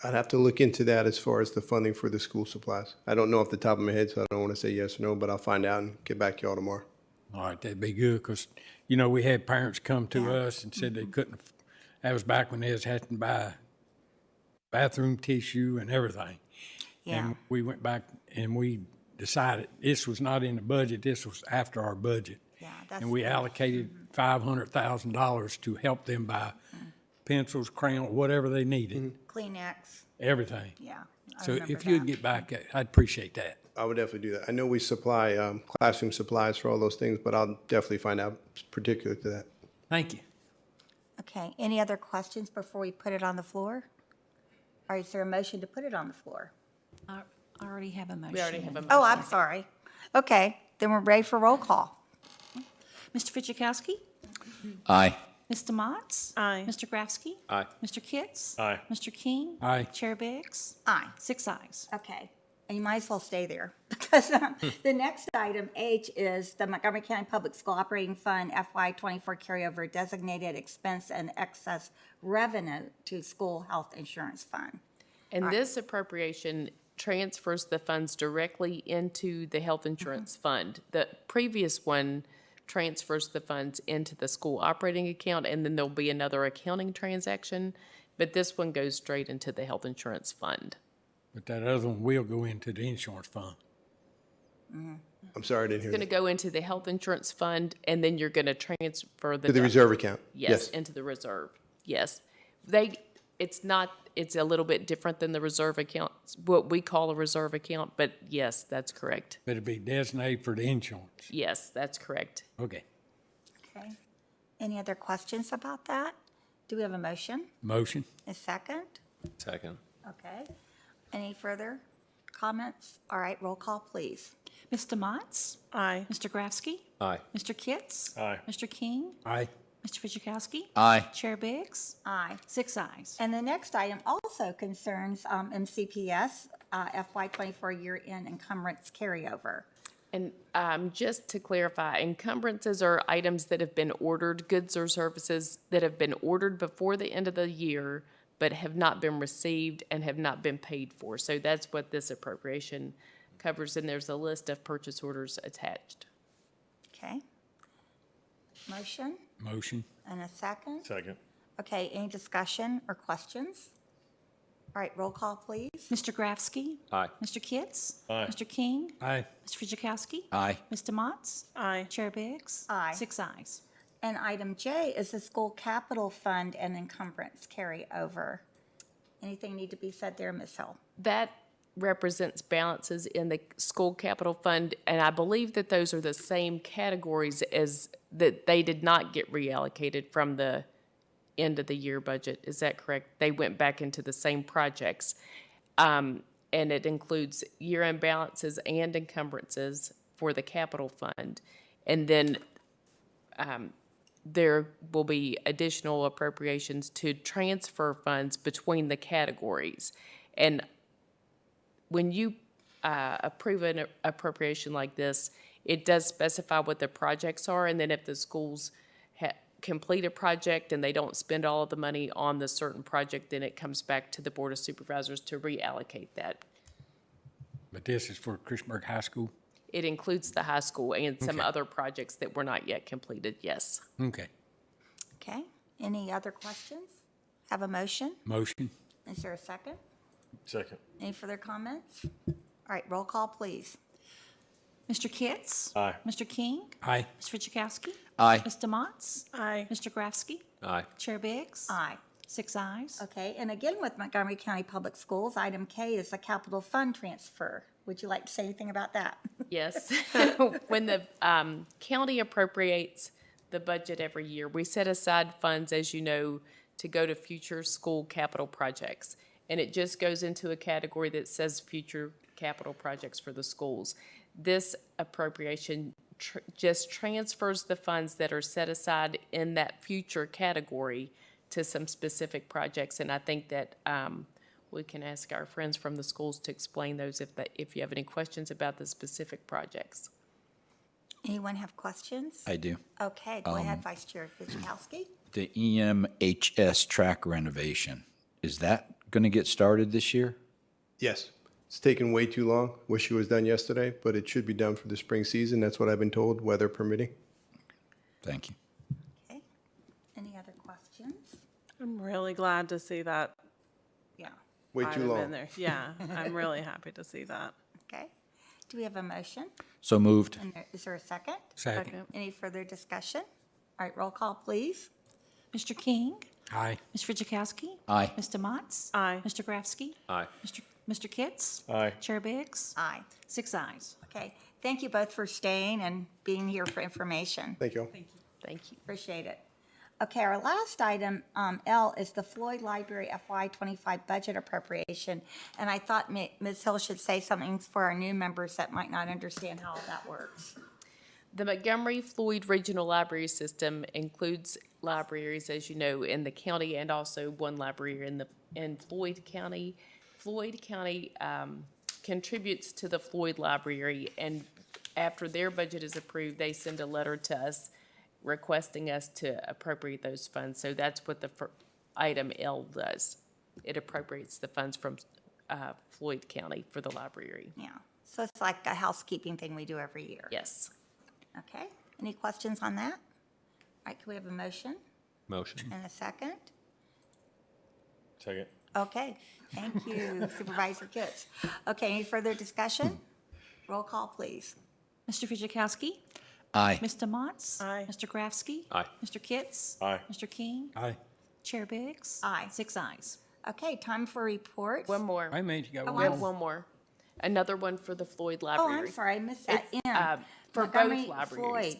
I'd have to look into that as far as the funding for the school supplies. I don't know off the top of my head, so I don't want to say yes or no, but I'll find out and get back to y'all tomorrow. All right, that'd be good, because, we had parents come to us and said they couldn't, that was back when they was having to buy bathroom tissue and everything. Yeah. And we went back and we decided this was not in the budget, this was after our budget. Yeah, that's. And we allocated $500,000 to help them buy pencils, crayons, whatever they needed, Kleenex, everything. yeah. So remember if you'd that. get back, I'd appreciate that. I would definitely do that. I know we supply classroom supplies for all those things, but I'll definitely find out particular to that. Thank you. Okay, any other questions before we put it on the floor? Or is there a motion to put it on the floor? I already have a motion. We already have a motion. Oh, I'm sorry. Okay, then we're ready for roll call. Mr. Fidzikowski? Aye. Mr. Motts? Aye. Mr. Grafsky? Aye. Mr. Kitts? Aye. Mr. King? Aye. Chair Biggs? Aye. 6 ayes. Okay, and you might as well stay there, because the next item, H, is the Montgomery County Public School Operating Fund FY '24 carryover designated expense and excess revenue to School Health Insurance Fund. And this appropriation transfers the funds directly into the health insurance fund. The previous one transfers the funds into the school operating account, and then there'll be another accounting transaction, but this one goes straight into the health insurance fund. But that other one will go into the insurance fund. I'm sorry, I didn't hear It's going to that. go into the health insurance fund, and then you're going to transfer the To the reserve account? Yes, into the reserve. Yes. It's a little bit different than the reserve account, what we call a reserve account, but yes, that's correct. But it'd be designated for the insurance. Yes, that's correct. Okay. Okay, any other questions about that? Do we have a motion? Motion? A second? Second. Okay, any further comments? All right, roll call, please. Mr. Motts? Aye. Mr. Grafsky? Aye. Mr. Kitts? Aye. Mr. King? Aye. Mr. Fidzikowski? Aye. Chair Biggs? Aye. 6 ayes. And the next item also concerns MCPS FY '24 year-end encumbrance carryover. And just to clarify, encumbrances are items that have been ordered, goods or services that have been ordered before the end of the year, but have not been received and have not been paid for. So that's what this appropriation covers, and there's a list of purchase orders attached. Okay. Motion Motion? and a second. Second. Okay, any discussion or questions? All right, roll call, please. Mr. Grafsky? Aye. Mr. Kitts? Aye. Mr. King? Aye. Mr. Fidzikowski? Aye. Mr. Motts? Aye. Chair Biggs? Aye. 6 ayes. And item J is the school capital fund and encumbrance carryover. Anything need to be said there, Ms. Hill? That represents balances in the school capital fund, and I believe that those are the same categories as that they did not get reallocated from the end of the year budget. Is that correct? They went back into the same projects. And it includes year-end balances and encumbrances for the capital fund. And then there will be additional appropriations to transfer funds between the categories. And when you approve an appropriation like this, it does specify what the projects are, and then if the schools complete a project and they don't spend all of the money on the certain project, then it comes back to the Board of Supervisors to reallocate that. But this is for Christiansburg High School? It includes the high school and some Okay. other projects that were not yet completed, yes. Okay. Okay, any other questions? Have a motion? Motion? Is there a second? Second. Any further comments? All right, roll call, please. Mr. Kitts? Aye. Mr. King? Aye. Mr. Fidzikowski? Aye. Mr. Motts? Aye. Mr. Grafsky? Aye. Chair Biggs? Aye. 6 ayes. Okay, and again with Montgomery County Public Schools, item K is the capital fund transfer. Would you like to say anything about that? Yes. When the county appropriates the budget every year, we set aside funds, as you know, to go to future school capital projects. And it just goes into a category that says future capital projects for the schools. This appropriation just transfers the funds that are set aside in that future category to some specific projects. And I think that we can ask our friends from the schools to explain those if you have any questions about the specific projects. Anyone have questions? I do. Okay, go ahead, Vice Chair Fidzikowski. The EMHS track renovation, is that going to get started this year? Yes. It's taken way too long. Wish it was done yesterday, but it should be done for the spring season. That's what I've been told, weather permitting. Thank you. Okay, any other questions? I'm really glad to see that. Yeah, Way item too in long. there. Yeah, I'm really happy to see that. okay. Do we have a motion? So moved. And is there a second? Second. Any further discussion? All right, roll call, please. Mr. King? Aye. Mr. Fidzikowski? Aye. Mr. Motts? Aye. Mr. Grafsky? Aye. Mr. Mr. Kitts? Aye. Chair Biggs? Aye. 6 ayes. Okay, thank you both for staying and being here for information. Thank you all. Thank you. Appreciate it. Okay, our last item, L, is the Floyd Library FY25 budget appropriation. And I thought Ms. Hill should say something for our new members that might not understand how that works. The Montgomery Floyd Regional Library System includes libraries, as you know, in the county and also one library in Floyd County. Floyd County contributes to the Floyd Library, and after their budget is approved, they send a letter to us requesting us to appropriate those funds. So that's what the item L does. It appropriates the funds from Floyd County for the library. Yeah, so it's like a housekeeping thing we do every year. Yes. Okay, any questions on that? All right, can we have a motion Motion. and a second? Second. Okay, thank you, Supervisor Kitts. Okay, any further discussion? Roll call, please. Mr. Fitchukowski? Aye. Mr. Motts? Aye. Mr. Grafsky? Aye. Mr. Kitts? Aye. Mr. King? Aye. Chair Biggs? Aye. 6 ayes. Okay, time for reports. One more. I made you got Oh, We have one. one more. Another one for the Floyd Oh, Library. I'm sorry, I missed that. It's, M, for both Montgomery libraries. Floyd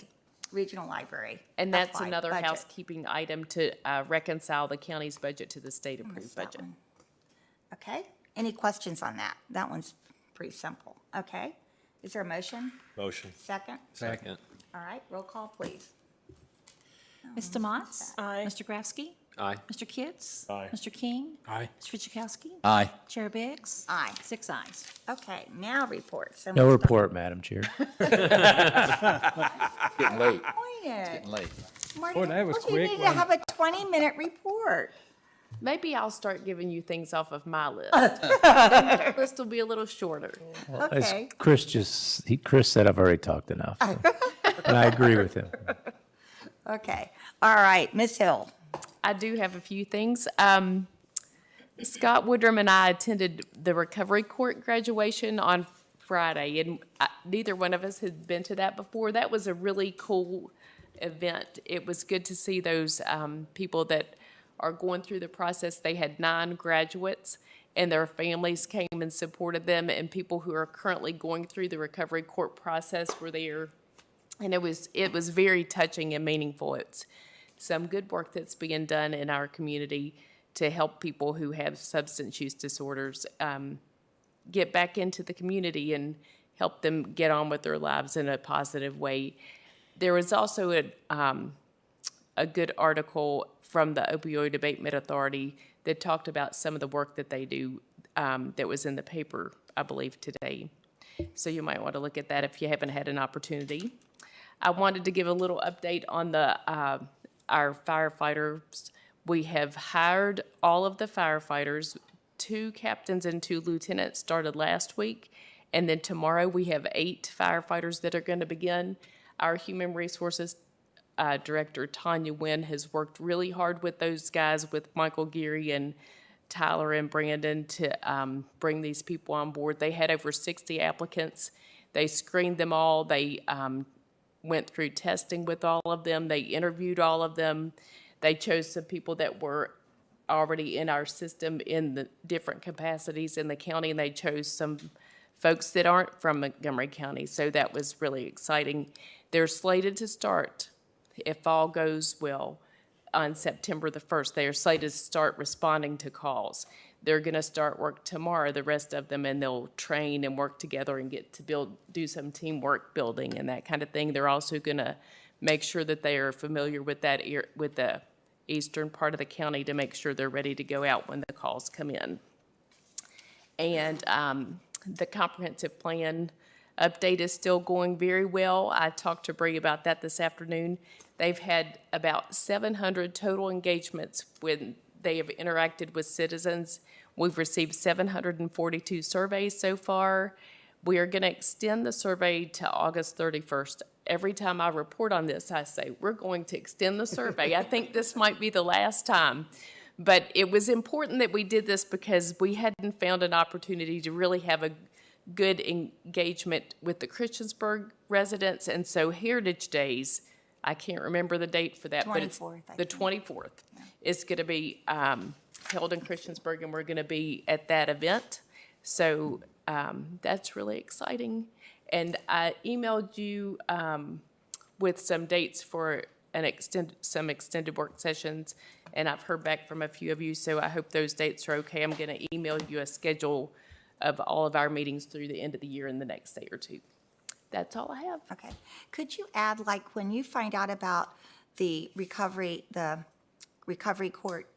Regional Library. And that's FY another budget. housekeeping item to reconcile the county's budget to the state-approved Missed that budget. one. Okay, any questions on that? That one's pretty simple. Okay, is there a motion? Motion. Second? Second. All right, roll call, please. Mr. Motts? Aye. Mr. Grafsky? Aye. Mr. Kitts? Aye. Mr. King? Aye. Mr. Fitchukowski? Aye. Chair Biggs? Aye. 6 ayes. Okay, now reports. No report, Madam Chair. Getting late. Disappointed. Getting late. Marty, Boy, that was don't you quick, need to wasn't have a 20-minute report. Maybe I'll start giving you things off of my list. Then the list will be a little shorter. As Okay. Chris Chris said, I've already talked enough. And I agree with him. Okay, all right, Ms. Hill. I do have a few things. Scott Woodrum and I attended the Recovery Court graduation on Friday, and neither one of us had been to that before. That was a really cool event. It was good to see those people that are going through the process. They had 9 graduates, and their families came and supported them, and people who are currently going through the Recovery Court process were there. And it was very touching and meaningful. It's some good work that's being done in our community to help people who have substance use disorders get back into the community and help them get on with their lives in a positive way. There was also a good article from the Opioid Abatement Authority that talked about some of the work that they do that was in the paper, I believe, today. So you might want to look at that if you haven't had an opportunity. I wanted to give a little update on our firefighters. We have hired all of the firefighters. 2 captains and 2 lieutenants started last week. And then tomorrow we have 8 firefighters that are going to begin. Our Human Resources Director, Tanya Wynn, has worked really hard with those guys, with Michael Geary and Tyler and Brandon, to bring these people on board. They had over 60 applicants. They screened them all. They went through testing with all of them. They interviewed all of them. They chose some people that were already in our system in the different capacities in the county, and they chose some folks that aren't from Montgomery County. So that was really exciting. They're slated to start, if all goes well, on September the 1st. They are slated to start responding to calls. They're going to start work tomorrow, the rest of them, and they'll train and work together and get to do some teamwork building and that kind of thing. They're also going to make sure that they are familiar with with the eastern part of the county to make sure they're ready to go out when the calls come in. And the comprehensive plan update is still going very well. I talked to Bree about that this afternoon. They've had about 700 total engagements when they have interacted with citizens. We've received 742 surveys so far. We are going to extend the survey to August 31st. Every time I report on this, I say, we're going to extend the survey. I think this might be the last time. But it was important that we did this because we hadn't found an opportunity to really have a good engagement with the Christiansburg residents. And so Heritage Days, I can't remember the date for that, but it's 24th, I the think. 24th. It's going to be held in Christiansburg, and we're going to be at that event. So that's really exciting. And I emailed you with some dates for some extended work sessions, and I've heard back from a few of you, so I hope those dates are okay. I'm going to email you a schedule of all of our meetings through the end of the year in the next day or two. That's all I have. Okay. Could you add, like, when you find out about the recovery court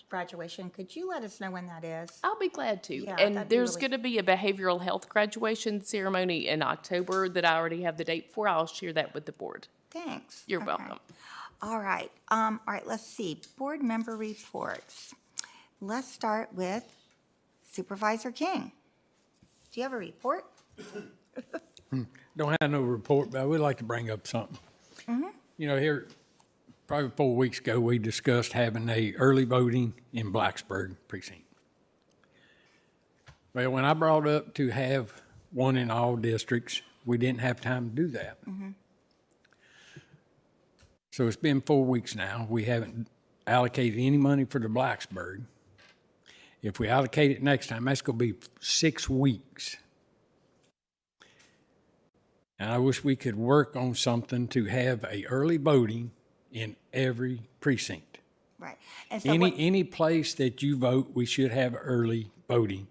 graduation, could you let us know when that is? I'll be glad to. Yeah, And that'd be there's really- going to be a behavioral health graduation ceremony in October that I already have the date for. I'll share that with the board. Thanks. You're Okay. welcome. All right, let's see, board member reports. Let's start with Supervisor King. Do you have a report? Don't have no report, but I would like to bring up something. You know, here, probably 4 weeks ago, we discussed having a early voting in Blacksburg precinct. Well, when I brought up to have one in all districts, we didn't have time to do that. So it's been 4 weeks now. We haven't allocated any money for the Blacksburg. If we allocate it next time, that's going to be 6 weeks. And I wish we could work on something to have a early voting in every precinct. Right. And so Any place that you vote, we should have early voting.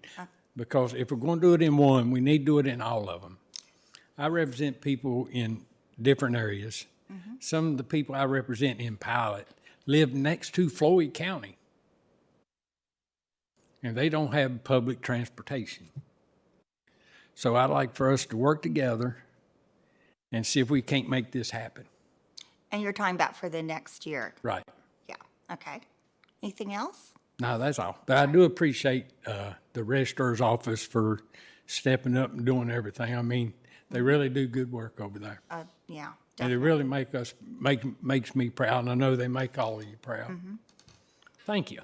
Because if we're going to do it in one, we need to do it in all of them. I represent people in different areas. Some of the people I represent in Pilot live next to Floyd County. And they don't have public transportation. So I'd like for us to work together and see if we can't make this happen. And you're talking about for the next year? Right. Yeah, okay. Anything else? No, that's all. But I do appreciate the registrar's office for stepping up and doing everything. I mean, they really do good work over there. Yeah. And it really makes me proud, and I know they make all of you proud. Thank you.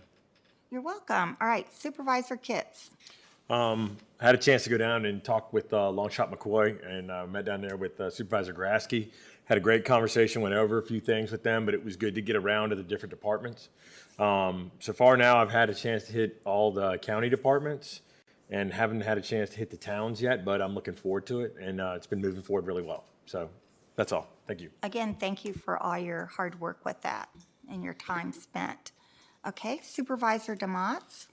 You're welcome. All right, Supervisor Kitts. I had a chance to go down and talk with Longshot McCoy, and met down there with Supervisor Grasky. Had a great conversation, went over a few things with them, but it was good to get around to the different departments. So far now, I've had a chance to hit all the county departments and haven't had a chance to hit the towns yet, but I'm looking forward to it, and it's been moving forward really well. So that's all. Thank you. Again, thank you for all your hard work with that and your time spent. Okay, Supervisor DeMotts.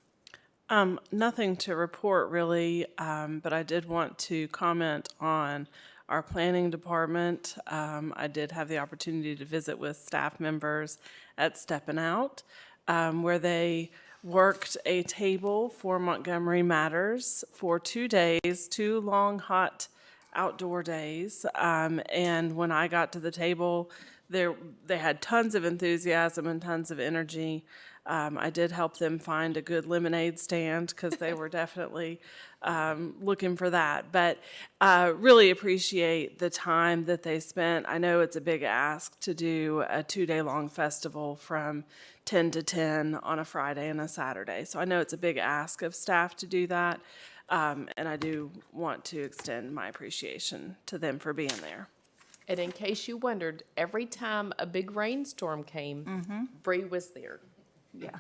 Nothing to report really, but I did want to comment on our planning department. I did have the opportunity to visit with staff members at Steppin' Out, where they worked a table for Montgomery Matters for 2 days, 2 long, hot outdoor days. And when I got to the table, they had tons of enthusiasm and tons of energy. I did help them find a good lemonade stand because they were definitely looking for that. But really appreciate the time that they spent. I know it's a big ask to do a 2-day-long festival from 10 to 10 on a Friday and a Saturday. So I know it's a big ask of staff to do that. And I do want to extend my appreciation to them for being there. And in case you wondered, every time a big rainstorm came, Bree was there. Yeah.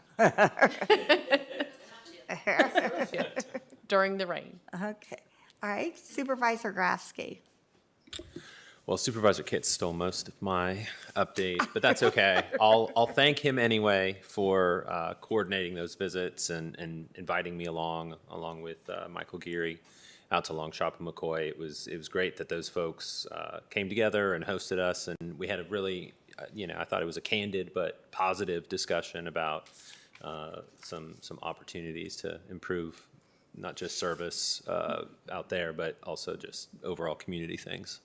During the rain. Okay. All right, Supervisor Grasky. Well, Supervisor Kitts stole most of my update, but that's okay. I'll thank him anyway for coordinating those visits and inviting me along with Michael Geary out to Longshot and McCoy. It was great that those folks came together and hosted us, and we had a really, I thought it was a candid but positive discussion about some opportunities to improve not just service out there, but also just overall community things.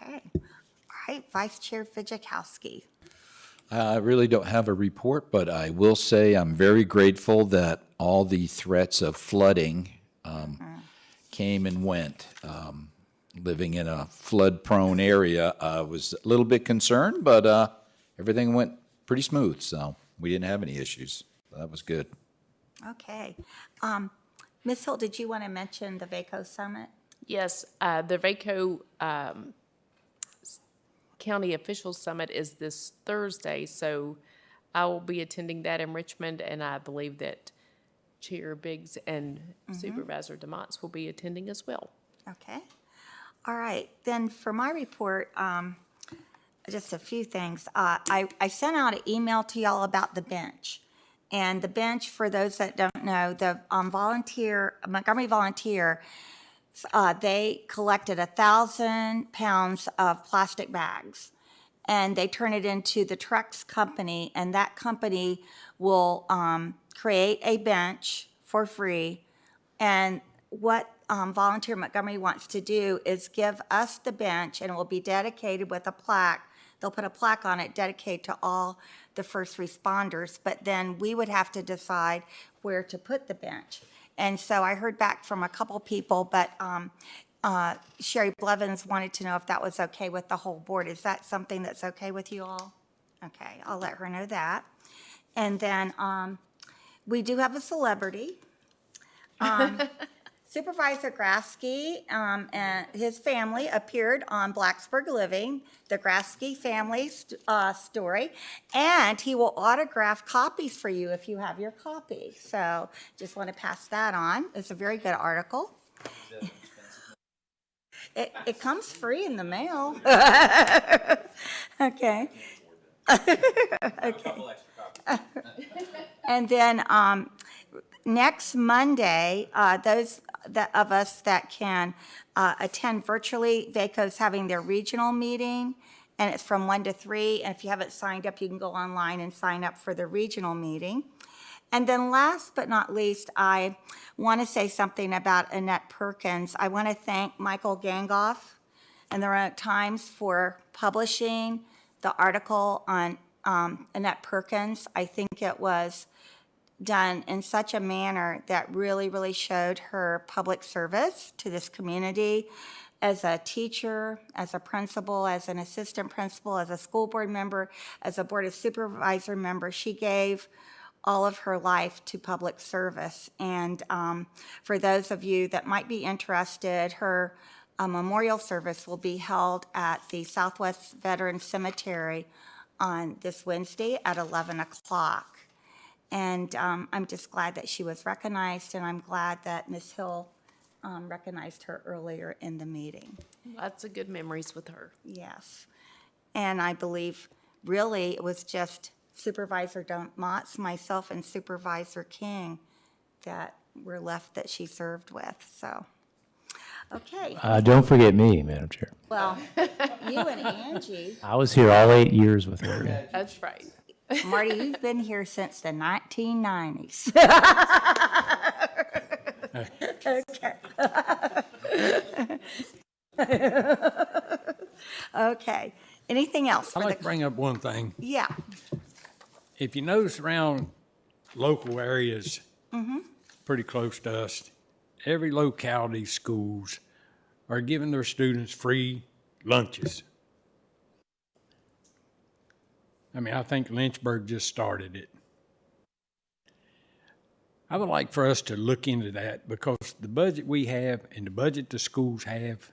Okay. All right, Vice Chair Fidzikowski. I really don't have a report, but I will say I'm very grateful that all the threats of flooding came and went. Living in a flood-prone area, I was a little bit concerned, but everything went pretty smooth, so we didn't have any issues. That was good. Okay. Ms. Hill, did you want to mention the VACO Summit? Yes, the VACO County Officials Summit is this Thursday, so I will be attending that in Richmond, and I believe that Chair Biggs and Supervisor DeMontz will be attending as well. Okay. All right. Then for my report, just a few things. I sent out an email to y'all about the bench. And the bench, for those that don't know, the Montgomery Volunteer, they collected 1,000 pounds of plastic bags. And they turn it into the Trex company, and that company will create a bench for free. And what Volunteer Montgomery wants to do is give us the bench, and it will be dedicated with a plaque. They'll put a plaque on it dedicated to all the first responders, but then we would have to decide where to put the bench. And so I heard back from a couple people, but Sherry Blevins wanted to know if that was okay with the whole board. Is that something that's okay with you all? Okay, I'll let her know that. And then we do have a celebrity. Supervisor Grasky and his family appeared on Blacksburg Living, the Grasky family story, and he will autograph copies for you if you have your copy. So just want to pass that on. It's a very good article. It comes free in the mail. Okay. Okay. And then next Monday, those of us that can attend virtually, VACO's having their regional meeting, and it's from 1 to 3. And if you haven't signed up, you can go online and sign up for the regional meeting. And then last but not least, I want to say something about Annette Perkins. I want to thank Michael Gangoff and the Roanoke Times for publishing the article on Annette Perkins. I think it was done in such a manner that really, really showed her public service to this community as a teacher, as a principal, as an assistant principal, as a school board member, as a board of supervisor member. She gave all of her life to public service. And for those of you that might be interested, her memorial service will be held at the Southwest Veterans Cemetery on this Wednesday at 11 o'clock. And I'm just glad that she was recognized, and I'm glad that Ms. Hill recognized her earlier in the meeting. Lots of good memories with her. Yes. And I believe really it was just Supervisor DeMontz, myself, and Supervisor King that were left that she served with. So, okay. Don't forget me, Madam Chair. Well, you and Angie. I was here all 8 years with her. That's right. Marty, you've been here since the 1990s. Okay. Okay. Anything else? I'd like to bring up one thing. Yeah. If you notice around local areas, pretty close to us, every locality schools are giving their students free lunches. I mean, I think Lynchburg just started it. I would like for us to look into that because the budget we have and the budget the schools have,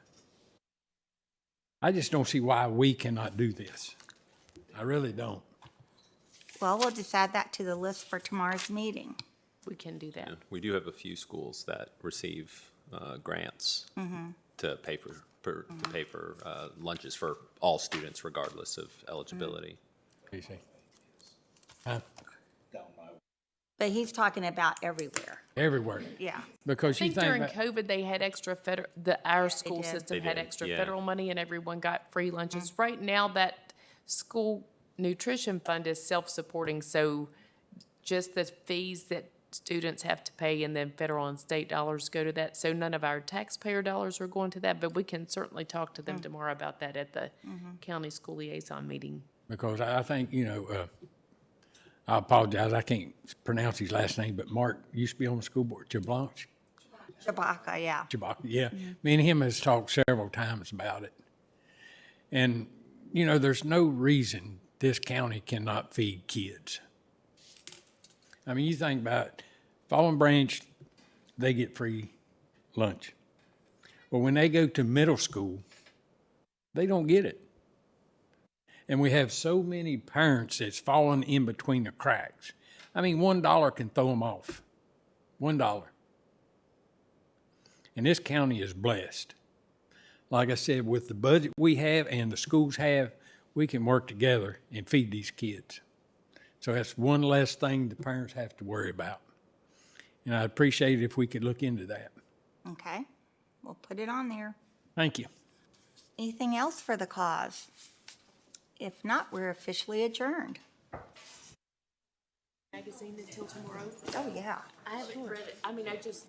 I just don't see why we cannot do this. I really don't. Well, we'll just add that to the list for tomorrow's meeting. We can do that. We do have a few schools that receive grants to pay for lunches for all students regardless of eligibility. Huh? But he's talking about everywhere. Everywhere. Yeah. Because I you think during think COVID, they had extra federal, our school did. system They had did, extra yeah. federal money and everyone got free lunches. Right now, that school nutrition fund is self-supporting, so just the fees that students have to pay and then federal and state dollars go to that. So none of our taxpayer dollars are going to that, but we can certainly talk to them tomorrow about that at the county school liaison meeting. because I think, I apologize, I can't pronounce his last name, but Mark used to be on the school board, Chablanche? Chewbacca, yeah. Chewbacca, yeah. Me and him has talked several times about it. And, there's no reason this county cannot feed kids. I mean, you think about Fallen Branch, they get free lunch. Well, when they go to middle school, they don't get it. And we have so many parents that's fallen in between the cracks. I mean, $1 can throw them off. $1. And this county is blessed. Like I said, with the budget we have and the schools have, we can work together and feed these kids. So that's one less thing the parents have to worry about. And I'd appreciate it if we could look into that. Okay, we'll put it on there. Thank you. Anything else for the cause? If not, we're officially adjourned. Magazine until tomorrow. Oh, yeah. I haven't read it. I mean, I just